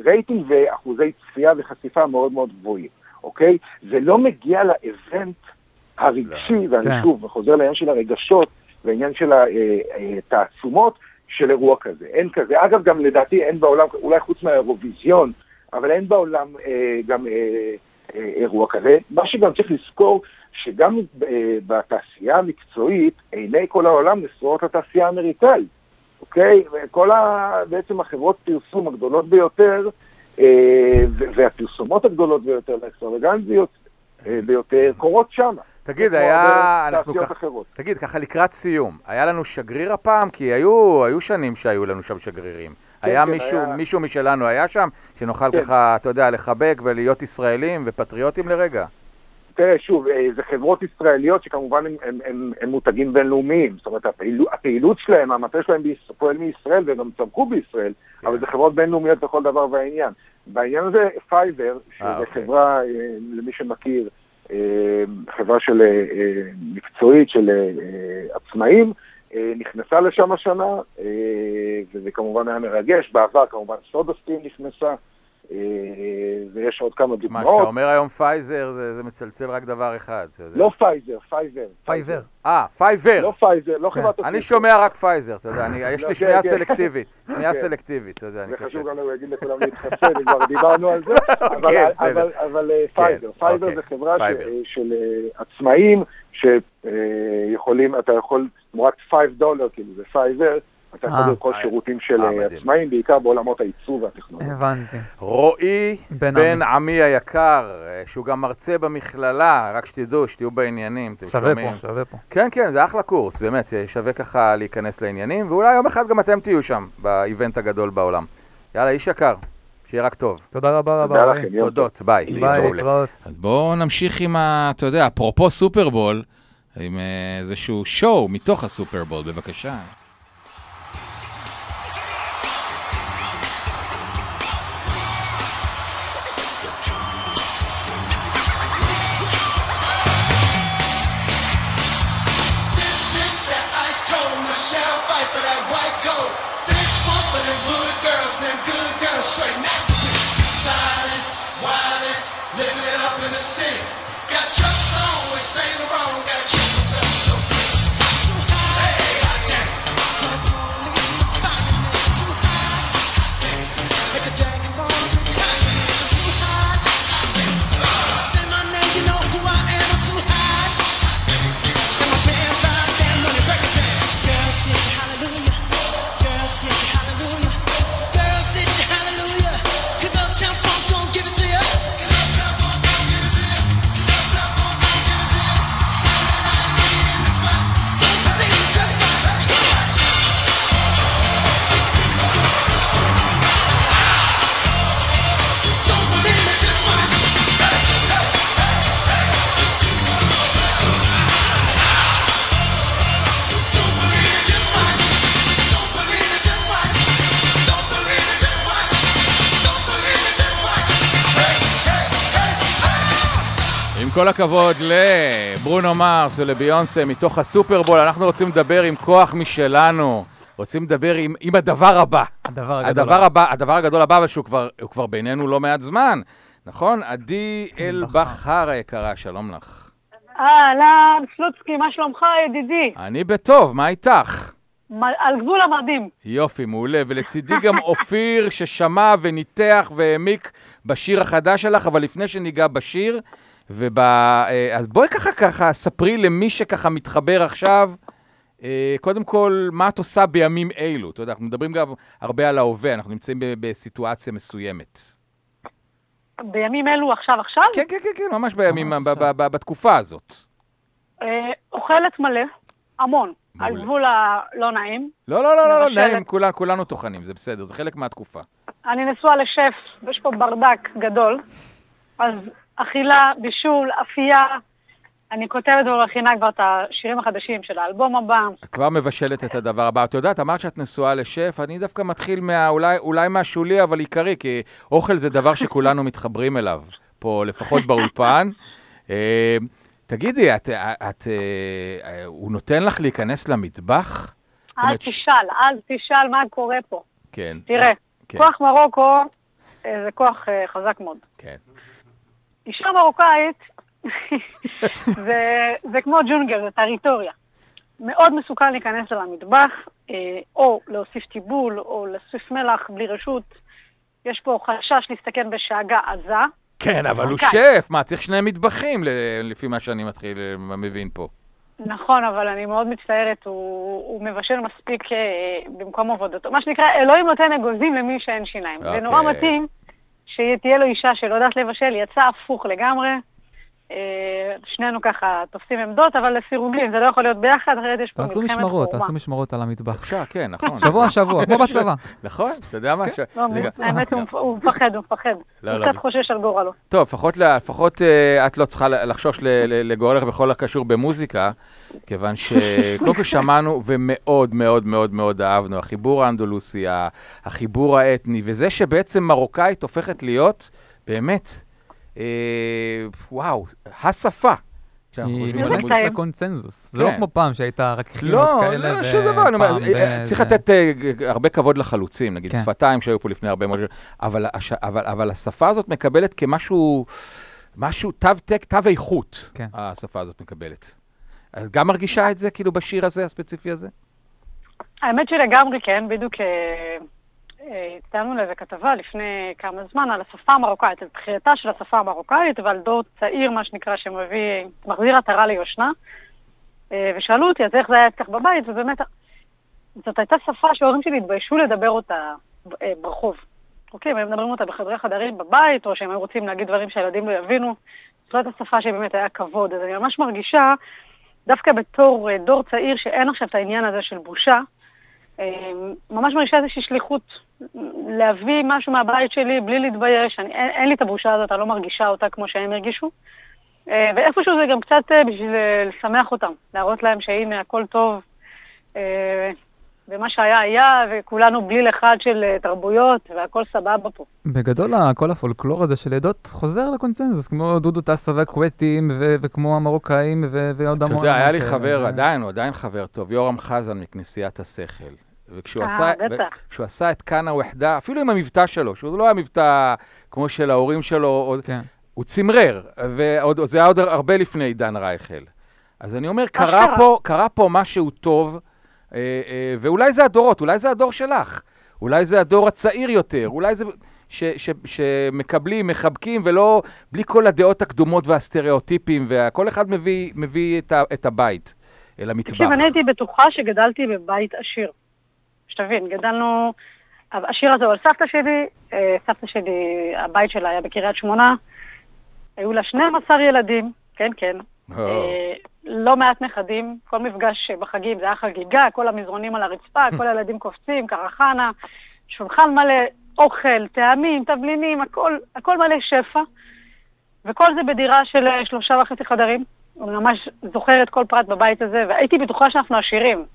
רייטינג ואחוזי צפייה וחשיפה מאוד מאוד גבוהים, אוקיי? זה לא מגיע לאבנט הרגשי, ואני שוב חוזר לעניין של הרגשות, והעניין של התעצומות, של אירוע כזה. אין כזה. אגב, גם לדעתי אין בעולם, אולי חוץ מהאירוויזיון, אבל אין בעולם גם אירוע כזה. מה שגם צריך לזכור, שגם בתעשייה המקצועית, עיני כל העולם נשואות לתעשייה האמריקאית. אוקיי? וכל בעצם החברות פרסום הגדולות ביותר, והפרסומות הגדולות ביותר, לאקסטרווגנטיות ביותר, קורות שמה. תגיד, תגיד, ככה לקראת סיום, היה לנו שגריר הפעם? כי היו שנים שהיו לנו שם שגרירים. היה מישהו משלנו היה שם, שנוכל ככה, אתה יודע, לחבק ולהיות ישראלים ופטריוטים לרגע? תראה, שוב, זה חברות ישראליות שכמובן הם מותגים בינלאומיים. זאת אומרת, הפעילות שלהם, המטה שלהם פועל מישראל וגם צמחו בישראל, אבל זה חברות בינלאומיות לכל דבר והעניין. בעניין הזה, פייבר, שזו חברה, למי שמכיר, חברה של מקצועית של עצמאים, נכנסה לשם השנה, וזה כמובן היה מרגש. בעבר כמובן סודסטרים נכנסה, ויש עוד כמה דוגמאות. מה שאתה אומר היום פייזר, זה מצלצל רק דבר אחד. לא פייזר, פייבר. פייבר. פייבר. לא פייזר, לא חברת אני שומע רק פייזר, אתה יודע, יש לי שמיעה סלקטיבית. שמיעה סלקטיבית, אתה יודע. זה חשוב גם להגיד לכולם להתחסן, כבר דיברנו על זה, אבל פייבר זה חברה של עצמאים, שיכולים, אתה יכול, תמורת $5, כאילו זה פייבר, אתה יכול לרכוש שירותים של עצמאים, בעיקר בעולמות הייצוא והטכנולוגיה. הבנתי. רועי בן עמי היקר, שהוא גם מרצה במכללה, רק שתהיו בעניינים. שווה פה. כן, כן, זה אחלה קורס, באמת, שווה ככה להיכנס לעניינים, ואולי יום אחד גם אתם תהיו שם, באיבנט הגדול בעולם. יאללה, איש יקר, שיהיה רק טוב. תודה רבה. תודות, ביי. להתראות. אז בואו נמשיך עם אתה יודע, אפרופו סופרבול, עם איזשהו שואו מתוך הסופרבול, בבקשה. כל הכבוד לברונו מרס ולביונסה מתוך הסופרבול. אנחנו רוצים לדבר עם כוח משלנו, רוצים לדבר עם הדבר הבא. הדבר הגדול הבא, אבל שהוא כבר בינינו לא מעט זמן. נכון? עדי אלבחר היקרה, שלום לך. אהלן, סלוצקי, מה שלומך ידידי? אני בטוב, מה איתך? על גבול המרדים. יופי, מעולה. ולצידי גם אופיר ששמע וניתח והעמיק בשיר החדש שלך, אבל לפני שניגע בשיר, אז בואי ככה ספרי למי שככה מתחבר עכשיו, קודם כל, מה את עושה בימים אילו? אתה יודע, אנחנו מדברים גם הרבה על ההווה, אנחנו נמצאים בסיטואציה מסוימת. בימים אלו עכשיו? כן, ממש בימים, בתקופה הזאת. אוכלת מלא, המון, על גבול הלא נעים. לא, נעים, כולנו טוחנים, זה בסדר, זה חלק מהתקופה. אני נשואה לשף, ויש פה ברדק גדול, אז אכילה, בישול, אפייה, אני כותבת ומכינה כבר את השירים החדשים של האלבום הבא. כבר מבשלת את הדבר הבא. את יודעת, אמרת שאת נשואה לשף, אני דווקא מתחיל אולי מהשולי, אבל עיקרי, כי אוכל זה דבר שכולנו מתחברים אליו, פה לפחות באולפן. תגידי, הוא נותן לך להיכנס למטבח? אל תשאל מה קורה פה. כן. תראה, כוח מרוקו זה כוח חזק מאוד. כן. אישה מרוקאית זה כמו ג'ונגל, זה טריטוריה. מאוד מסוכן להיכנס על המטבח, או להוסיף טיבול, או להוסיף מלח בלי רשות. יש פה חשש להסתכן בשאגה עזה. כן, אבל הוא שף, מה, צריך שני מטבחים לפי מה שאני מבין פה. נכון, אבל אני מאוד מצטערת, הוא מבשל מספיק במקום עבודתו. מה שנקרא, אלוהים נותן אגוזים למי שאין שיניים. זה נורא מתאים שתהיה לו אישה שלא יודעת לבשל, יצא הפוך לגמרי. שנינו ככה תופסים עמדות, אבל לסירוגים, זה לא יכול להיות ביחד, אחרת יש פה מלחמת חורמה. תעשו משמרות על המטבח. אפשר, כן, נכון. שבוע, כמו בצבא. נכון, אתה יודע מה? האמת, הוא מפחד. הוא קצת חושש על גורלו. טוב, לפחות את לא צריכה לחשוש לגורלך בכל הקשור במוזיקה, כיוון שקודם כל שמענו ומאוד מאוד מאוד מאוד אהבנו, החיבור האנדלוסי, החיבור האתני, וזה שבעצם מרוקאית הופכת להיות באמת, וואו, השפה. היא נכנסת לקונצנזוס. זה לא כמו פעם שהייתה רק חילות כאלה. לא, שום דבר. צריך לתת הרבה כבוד לחלוצים, נגיד שפתיים שהיו פה לפני הרבה מאוד שנים, אבל השפה הזאת מקבלת כמשהו, תו איכות, השפה הזאת מקבלת. גם מרגישה את זה, כאילו, בשיר הזה, הספציפי הזה? האמת שלגמרי כן, בדיוק הצטענו לזה כתבה לפני כמה זמן על השפה המרוקאית, על בחירתה של השפה המרוקאית ועל דור צעיר, מה שנקרא, מחזיר עטרה ליושנה. ושאלו אותי, אז איך זה היה אצלך בבית? ובאמת, זאת הייתה שפה שההורים שלי התביישו לדבר אותה ברחוב. אוקיי, הם מדברים אותה בחדרי חדרים בבית, או שהם רוצים להגיד דברים שהילדים לא יבינו. זאת הייתה שפה שבאמת היה כבוד. אז אני ממש מרגישה, דווקא בתור דור צעיר, שאין עכשיו את העניין הזה של בושה, ממש מרגישה איזושהי שליחות להביא משהו מהבית שלי בלי להתבייש. אין לי את הבושה הזאת, אני לא מרגישה אותה כמו שהם הרגישו. ואיפשהו זה גם קצת בשביל לשמח אותם, להראות להם שהנה הכל טוב, ומה שהיה היה, וכולנו בליל אחד של תרבויות, והכל סבבה פה. בגדול, כל הפולקלור הזה של עדות חוזר לקונצנזוס, כמו דודו טסה והקווטים, וכמו המרוקאים, ועוד המון. אתה יודע, היה לי חבר, הוא עדיין חבר טוב, יורם חזן מכנסיית השכל. וכשהוא עשה את כאן הווחדה, אפילו עם המבטא שלו, שהוא לא היה מבטא כמו של ההורים שלו, הוא צמרר, וזה היה עוד הרבה לפני דן רייכל. אז אני אומר, קרה פה משהו טוב, ואולי זה הדורות, אולי זה הדור שלך, אולי זה הדור הצעיר יותר, אולי זה שמקבלים, מחבקים, ולא, בלי כל הדעות הקדומות והסטריאוטיפים, וכל אחד מביא את הבית אל המטבח. תקשיב, אני הייתי בטוחה שגדלתי בבית עשיר. שתבין, גדלנו, השיר הזה הוא על סבתא שלי, הבית שלה היה בקריית שמונה, היו לה 12 ילדים, כן, כן. לא מעט נכדים, כל מפגש בחגים זה היה חגיגה, כל המזרונים על הרצפה, כל הילדים קופצים, קרחנה, שולחן מלא, אוכל, טעמים, תבלינים, הכל מלא שפע, וכל זה בדירה של 3.5 חדרים. אני ממש זוכרת כל פרט בבית הזה, והייתי בטוחה שאנחנו עשירים.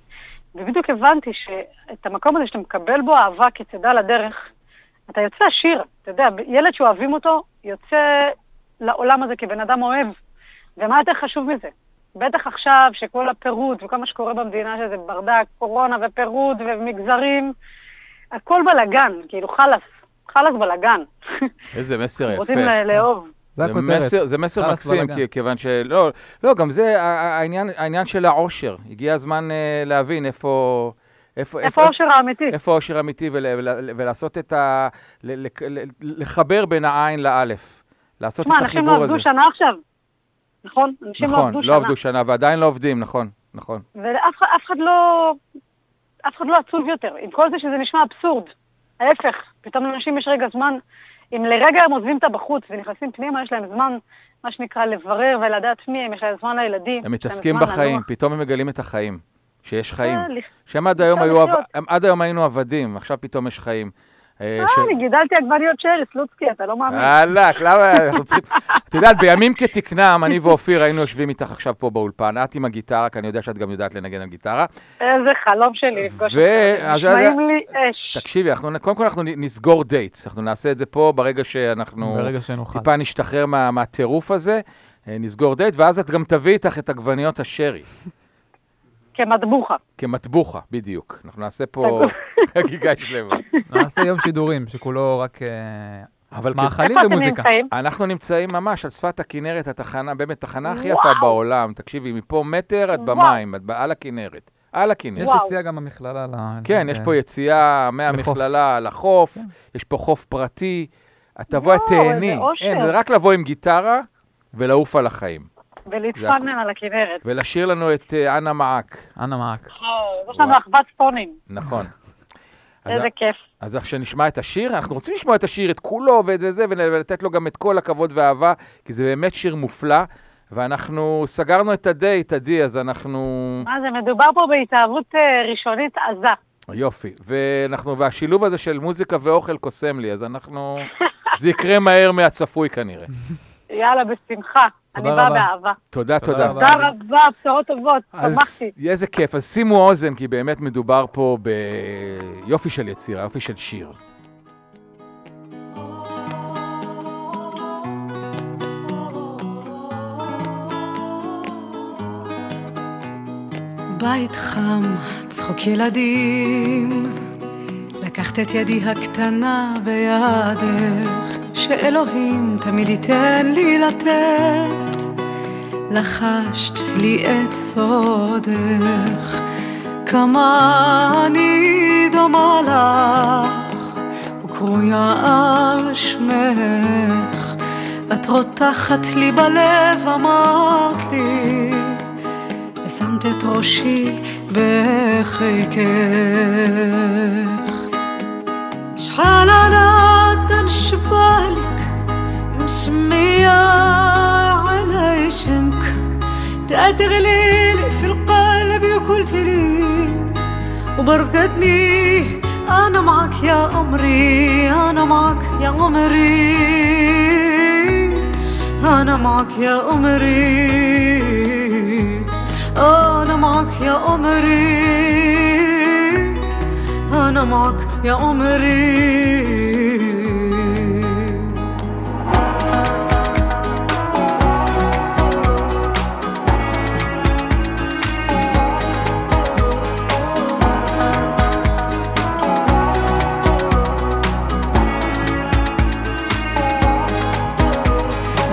ובדיוק הבנתי שאת המקום הזה שאתה מקבל בו אהבה כצדה לדרך, אתה יוצא עשיר, אתה יודע, ילד שאוהבים אותו יוצא לעולם הזה כבן אדם אוהב. ומה יותר חשוב מזה? בטח עכשיו שכל הפירוד וכל מה שקורה במדינה שזה ברדק, קורונה ופירוד ומגזרים, הכל בלגן, כאילו חלס בלגן. איזה מסר יפה. רוצים לאהוב. זה מסר מקסים, כיוון לא, גם זה העניין של העושר. הגיע הזמן להבין איפה העושר האמיתי. איפה העושר האמיתי, ולעשות לחבר בין העין לאלף. לעשות את החיבור הזה. אנשים לא עבדו שנה עכשיו. נכון? אנשים לא עבדו שנה, ועדיין לא עובדים, נכון. ואף אחד לא עצוב יותר. עם כל זה שזה נשמע אבסורד. ההפך, פתאום לאנשים יש רגע זמן, אם לרגע הם עוזבים את הבחוץ ונכנסים פנימה, יש להם זמן, מה שנקרא, לברר ולדעת מי הם, יש להם זמן לילדים. הם מתעסקים בחיים, פתאום הם מגלים את החיים, שיש חיים. שהם עד היום היינו עבדים, עכשיו פתאום יש חיים. אני גידלתי עגבניות שרי, סלוצקי, אתה לא מאמין. למה? אתה יודעת, בימים כתקנם, אני ואופיר היינו יושבים איתך עכשיו פה באולפן, את עם הגיטרה, כי אני יודע שאת גם יודעת לנגן על גיטרה. איזה חלום שלי, לפגוש אותך. נשמעים לי אש. תקשיבי, קודם כל אנחנו נסגור דייט, אנחנו נעשה את זה פה ברגע שאנחנו טיפה נשתחרר מהטירוף הזה, נסגור דייט, ואז את גם תביא איתך את עגבניות השרי. כמטבוחה, בדיוק. אנחנו נעשה פה חגיגה שלמה. נעשה יום שידורים, שכולו רק מאכלים ומוזיקה. אנחנו נמצאים ממש על שפת הכנרת, התחנה, באמת, תחנה הכי יפה בעולם. תקשיבי, מפה מטר את במים, את על הכנרת. על הכנרת. יש יציאה גם במכללה. כן, יש פה יציאה מהמכללה לחוף, יש פה חוף פרטי. את תבוא את תהני. אין, זה רק לבוא עם גיטרה ולעוף על החיים. ולהתפנן על הכנרת. ולשיר לנו את אנה מעק. יש לנו אחוות צפונים. נכון. איזה כיף. אז כשנשמע את השיר, אנחנו רוצים לשמוע את השיר, את כולו וזה, ולתת לו גם את כל הכבוד והאהבה, כי זה באמת שיר מופלא, ואנחנו סגרנו את הדייט, אז אנחנו... מה זה, מדובר פה בהתאהבות ראשונית עזה. יופי, והשילוב הזה של מוזיקה ואוכל קוסם לי, אז זה יקרה מהר מהצפוי כנראה. יאללה, בשמחה. אני באה באהבה. תודה. תודה רבה, בשורות טובות, שמחתי. איזה כיף, אז שימו אוזן, כי באמת מדובר פה ביופי של יצירה, יופי של שיר. בית חם, צחוק ילדים, לקחת את ידי הקטנה בידך, שאלוהים תמיד ייתן לי לתת, לחשת לי את סודך, כמה אני דומה לך, וקרויה על שמך, את רותחת לי בלב, אמרת לי, שמת את ראשי בחיקך شحال تنشبالك مسمية على اسمك تغليلي في القلب وقلت لي وبركتني أنا معك يا عمري أنا معك يا عمري أنا معك يا عمري أنا معك يا عمري أنا معك يا عمري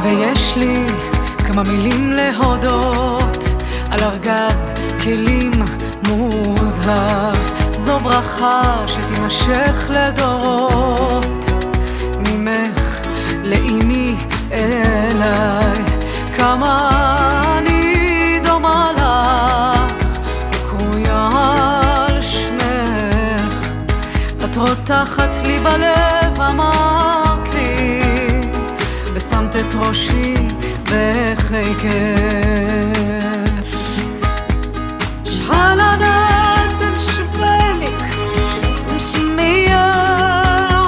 ויש לי כמה מילים להודות על ארגז כלים מוזהב זו ברכה שתימשך לדורות ממך לאמי אליי כמה אני דומה לך וקרויה על שמך את רותחת לי בלב אמרת לי ושמת את ראשי בחיקך שחל ענת תנשבלك مسمية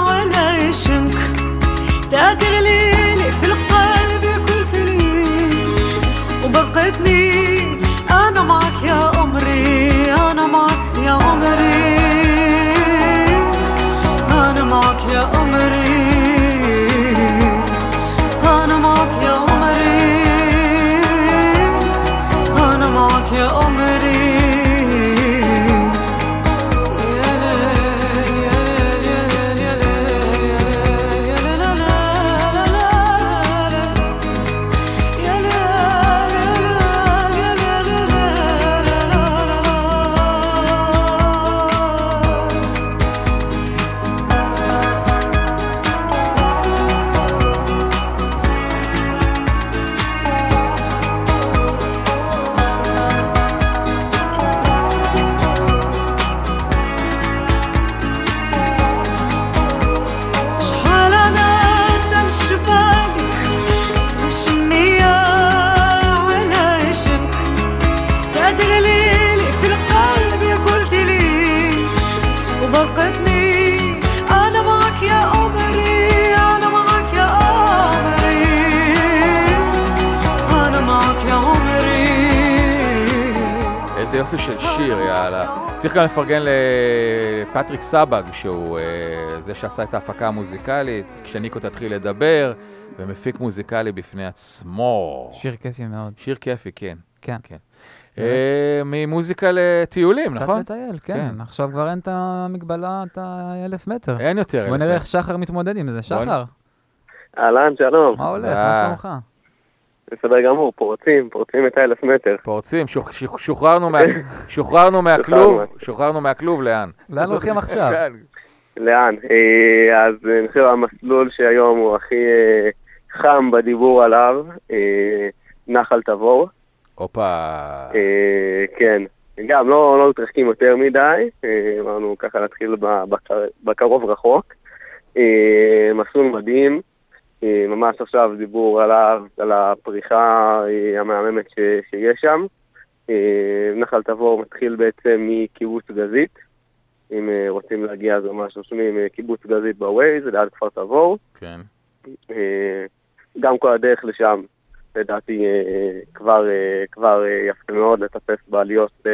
على اسمك تغليلي في القلب قلت لي وبرقتني أنا معك يا عمري أنا معك يا عمري أنا معك يا عمري أنا معك يا عمري أنا معك يا عمري יופי של שיר, יאללה. צריך גם לפרגן לפטריק סבג, שהוא זה שעשה את ההפקה המוזיקלית, כשניקו תתחיל לדבר, ומפיק מוזיקלי בפני עצמו. שיר כיפי מאוד. שיר כיפי, כן. כן. ממוזיקה לטיולים, נכון? קצת לטייל, כן. עכשיו כבר אין את המגבלה, את 1,000 מטר. אין יותר 1,000 מטר. בוא נראה איך שחר מתמודד עם זה. שחר. אהלן, שלום. מה הולך? מה שלומך? בסדר גמור, פורצים את 1,000 מטר. פורצים, שוחררנו מהכלוב, לאן? לאן הולכים עכשיו? לאן? אז אני חושב המסלול שהיום הוא הכי חם בדיבור עליו, נחל תבור. אופה. כן, גם לא מתרחקים יותר מדי, אמרנו ככה להתחיל בקרוב רחוק. מסלול מדהים. ממש עכשיו דיבור עליו, על הפריחה המהממת שיש שם. נחל תבור מתחיל בעצם מקיבוץ גזית. אם רוצים להגיע זה ממש רושמים קיבוץ גזית בווייז, ליד כפר תבור. כן. גם כל הדרך לשם, לדעתי כבר יפה מאוד לטפס בעליות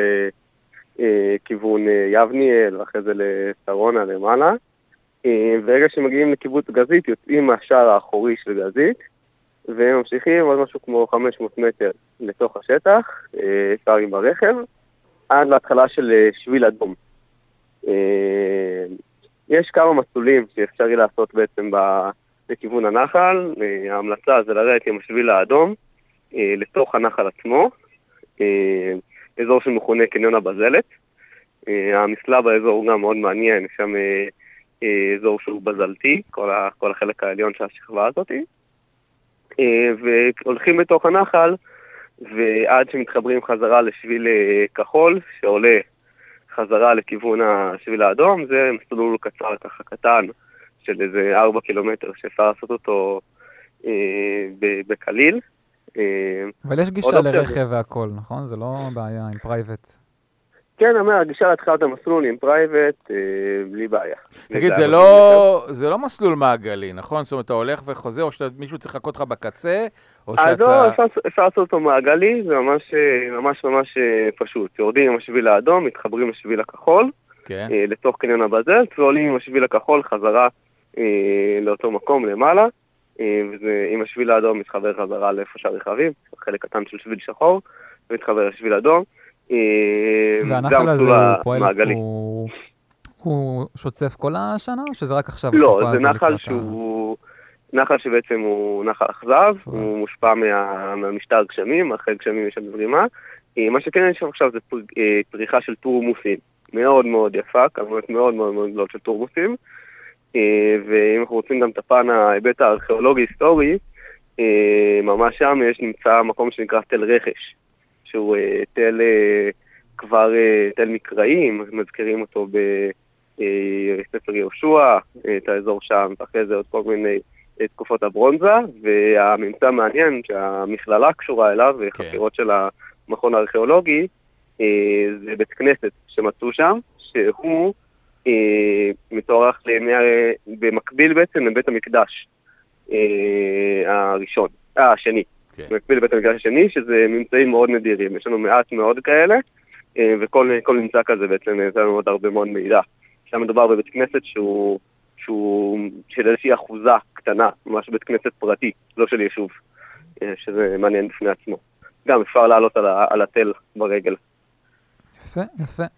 כיוון יבניאל, ואחרי זה לשרונה למעלה. ברגע שמגיעים לקיבוץ גזית, יוצאים מהשער האחורי של גזית, וממשיכים עוד משהו כמו 500 מטר לתוך השטח, אפשר עם הרכב, עד להתחלה של שביל אדום. יש כמה מסלולים שאפשרי לעשות בעצם לכיוון הנחל. ההמלצה זה לרדת עם השביל האדום לתוך הנחל עצמו, אזור שמכונה קניון הבזלת. המסלע באזור הוא גם מאוד מעניין, שם אזור שהוא בזלתי, כל החלק העליון של השכבה הזאת. והולכים בתוך הנחל, ועד שמתחברים חזרה לשביל כחול, שעולה חזרה לכיוון השביל האדום, זה מסלול קצר ככה קטן, של איזה 4 קילומטר, שאפשר לעשות אותו בקליל. אבל יש גישה לרכב והכל, נכון? זה לא בעיה עם פרייבט. כן, הגישה להתחלת המסלול עם פרייבט, בלי בעיה. תגיד, זה לא מסלול מעגלי, נכון? זאת אומרת, אתה הולך וחוזר, או שמישהו צריך לחכות לך בקצה, או שאתה... לא, אפשר לעשות אותו מעגלי, זה ממש פשוט. יורדים עם השביל האדום, מתחברים לשביל הכחול, לתוך קניון הבזלט, ועולים עם השביל הכחול חזרה לאותו מקום למעלה, ועם השביל האדום מתחבר חזרה לאיפה שהרכבים, חלק קטן של שביל שחור, ומתחבר לשביל האדום. והנחל הזה הוא פועל, הוא שוצף כל השנה, או שזה רק עכשיו? לא, זה נחל שבעצם הוא נחל אכזב, הוא מושפע מהמשטר גשמים, אחרי גשמים יש שם זרימה. מה שכן יש עכשיו זה פריחה של טורמוסים, מאוד מאוד יפה, כמובן מאוד מאוד מאוד גדול של טורמוסים, ואם אנחנו רוצים גם את הפן ההיבט הארכיאולוגי-היסטורי, ממש שם נמצא מקום שנקרא תל רכש, שהוא תל מקראיים, מזכירים אותו בספר יהושע, את האזור שם, ואחרי זה עוד כל מיני תקופות הברונזה, והממצא מעניין שהמכללה קשורה אליו, וחפירות של המכון הארכיאולוגי, זה בית כנסת שמצאו שם, שהוא מתוארך במקביל בעצם לבית המקדש השני. במקביל לבית המקדש השני, שזה ממצאים מאוד נדירים. יש לנו מעט מאוד כאלה, וכל ממצא כזה בעצם נעשה לנו עוד הרבה מאוד מידע. שם מדובר בבית כנסת שהוא של איזושהי אחוזה קטנה, ממש בית כנסת פרטי, לא של יישוב, שזה מעניין בפני עצמו. גם אפשר לעלות על התל ברגל.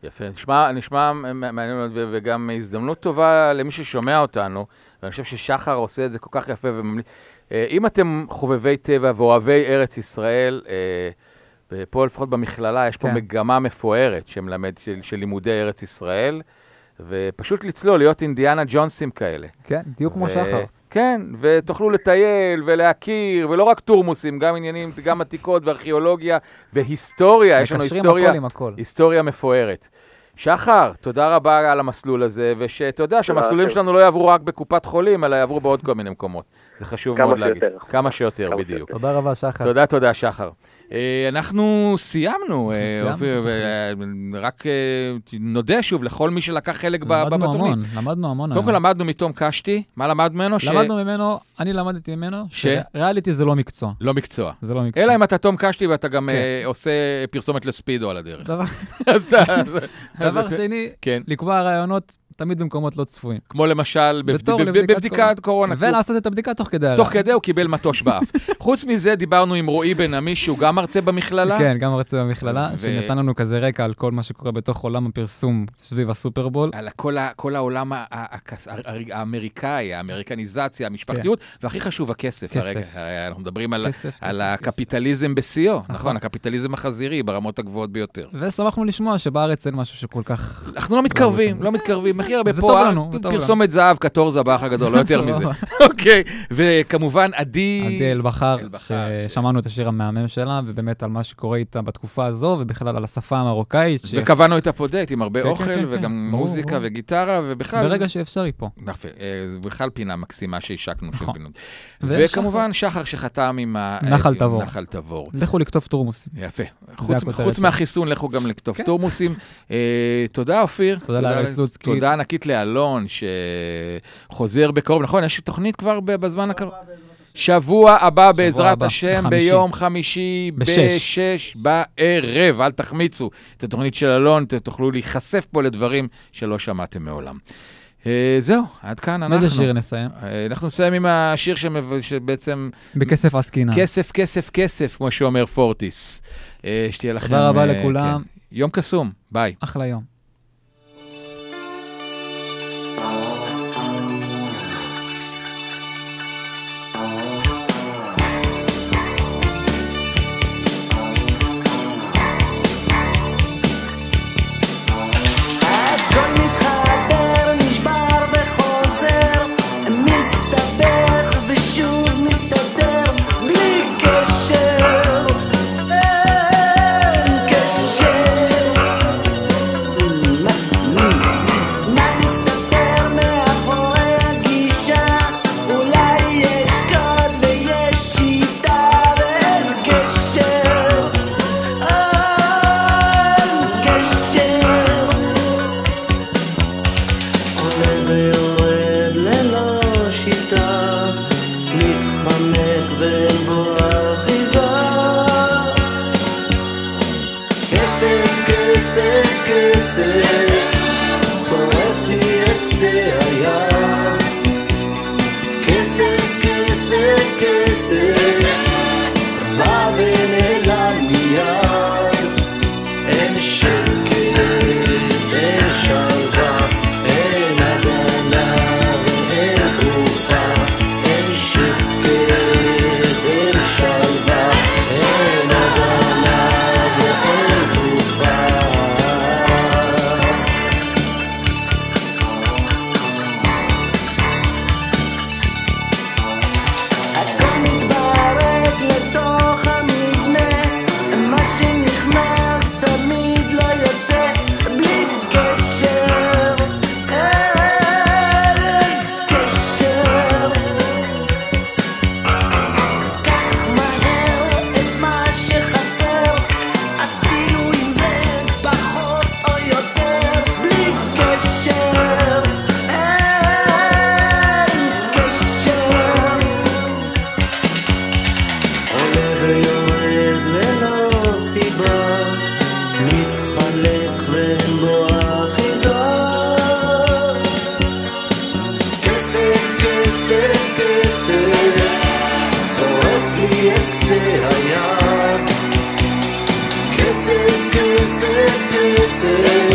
יפה. נשמע מעניין מאוד, וגם הזדמנות טובה למי ששומע אותנו, ואני חושב ששחר עושה את זה כל כך יפה וממליץ. אם אתם חובבי טבע ואוהבי ארץ ישראל, פה לפחות במכללה יש פה מגמה מפוארת של לימודי ארץ ישראל, ופשוט לצלול, להיות אינדיאנה ג'ונסים כאלה. כן, בדיוק כמו שחר. כן, ותוכלו לטייל ולהכיר, ולא רק טורמוסים, גם עניינים, גם עתיקות וארכיאולוגיה והיסטוריה, יש לנו היסטוריה מפוארת. שחר, תודה רבה על המסלול הזה, ושאתה יודע שהמסלולים שלנו לא יעברו רק בקופת חולים, אלא יעברו בעוד כל מיני מקומות. זה חשוב מאוד להגיד. כמה שיותר, בדיוק. תודה רבה, שחר. תודה, שחר. אנחנו סיימנו, רק נודה שוב לכל מי שלקח חלק בתוכנית. למדנו המון. קודם כל למדנו מתום קשתי, מה למדנו ממנו? אני למדתי ממנו, שריאליטי זה לא מקצוע. לא מקצוע. אלא אם אתה תום קשתי ואתה גם עושה פרסומת לספידו על הדרך. דבר שני, לקבוע רעיונות תמיד במקומות לא צפויים. כמו למשל בבדיקת קורונה. ולעשות את הבדיקה תוך כדי. תוך כדי הוא קיבל מטוש באף. חוץ מזה דיברנו עם רועי בן עמי, שהוא גם מרצה במכללה. כן, גם מרצה במכללה, שנתן לנו כזה רקע על כל מה שקורה בתוך עולם הפרסום סביב הסופרבול. על כל העולם האמריקאי, האמריקניזציה, המשפחתיות, והכי חשוב, הכסף. אנחנו מדברים על הקפיטליזם בשיאו, נכון? הקפיטליזם החזירי ברמות הגבוהות ביותר. ושמחנו לשמוע שבארץ אין משהו שכל כך... אנחנו לא מתקרבים, מחיר הרבה פה, פרסומת זהב, קטורזה באח הגדול, לא יותר מזה. אוקיי, וכמובן עדי אלבחר, ששמענו את השיר המהמם שלה, ובאמת על מה שקורה איתה בתקופה הזו, ובכלל על השפה המרוקאית. וקבענו את הפודט עם הרבה אוכל, וגם מוזיקה וגיטרה, ובכלל... ברגע שאפשר היא פה. בכלל פינה מקסימה שהשקנו. וכמובן שחר שחתם עם נחל תבור. לכו לכתוב טורמוסים. יפה. חוץ מהחיסון, לכו גם לכתוב טורמוסים. תודה, אופיר. תודה לאריס לוצקי. תודה ענקית לאלון, שחוזר בקרוב. נכון, יש תוכנית כבר בזמן הקרוב. שבוע הבא בעזרת השם, ביום חמישי, ב-6 בערב. אל תחמיצו את התוכנית של אלון, תוכלו להיחשף פה לדברים שלא שמעתם מעולם. זהו, עד כאן אנחנו. איזה שיר נסיים? אנחנו נסיים עם השיר שבעצם... בכסף עסקינה. כסף, כסף, כסף, כמו שאומר פורטיס. שתהיה לכם... תודה רבה לכולם. יום קסום, ביי. אחלה יום. כסף, כסף, שורף לי את קצה היד. כסף, כסף, כסף, בא ונעלם מיד. אין שקט, אין שלווה, אין הגנה ואין תרופה. אין שקט, אין שלווה, אין הגנה ואין תרופה. הכל מתברק לתוך המבנה, מה שנכנס תמיד לא יוצא בלי קשר, אין קשר. כך מהר את מה שחסר, אפילו אם זה פחות או יותר, בלי קשר, אין קשר. עולה ויורד ללא סיבה, מתחלק ואין בו אחיזה. כסף, כסף, כסף, שורף לי את קצה היד. כסף, כסף, כסף,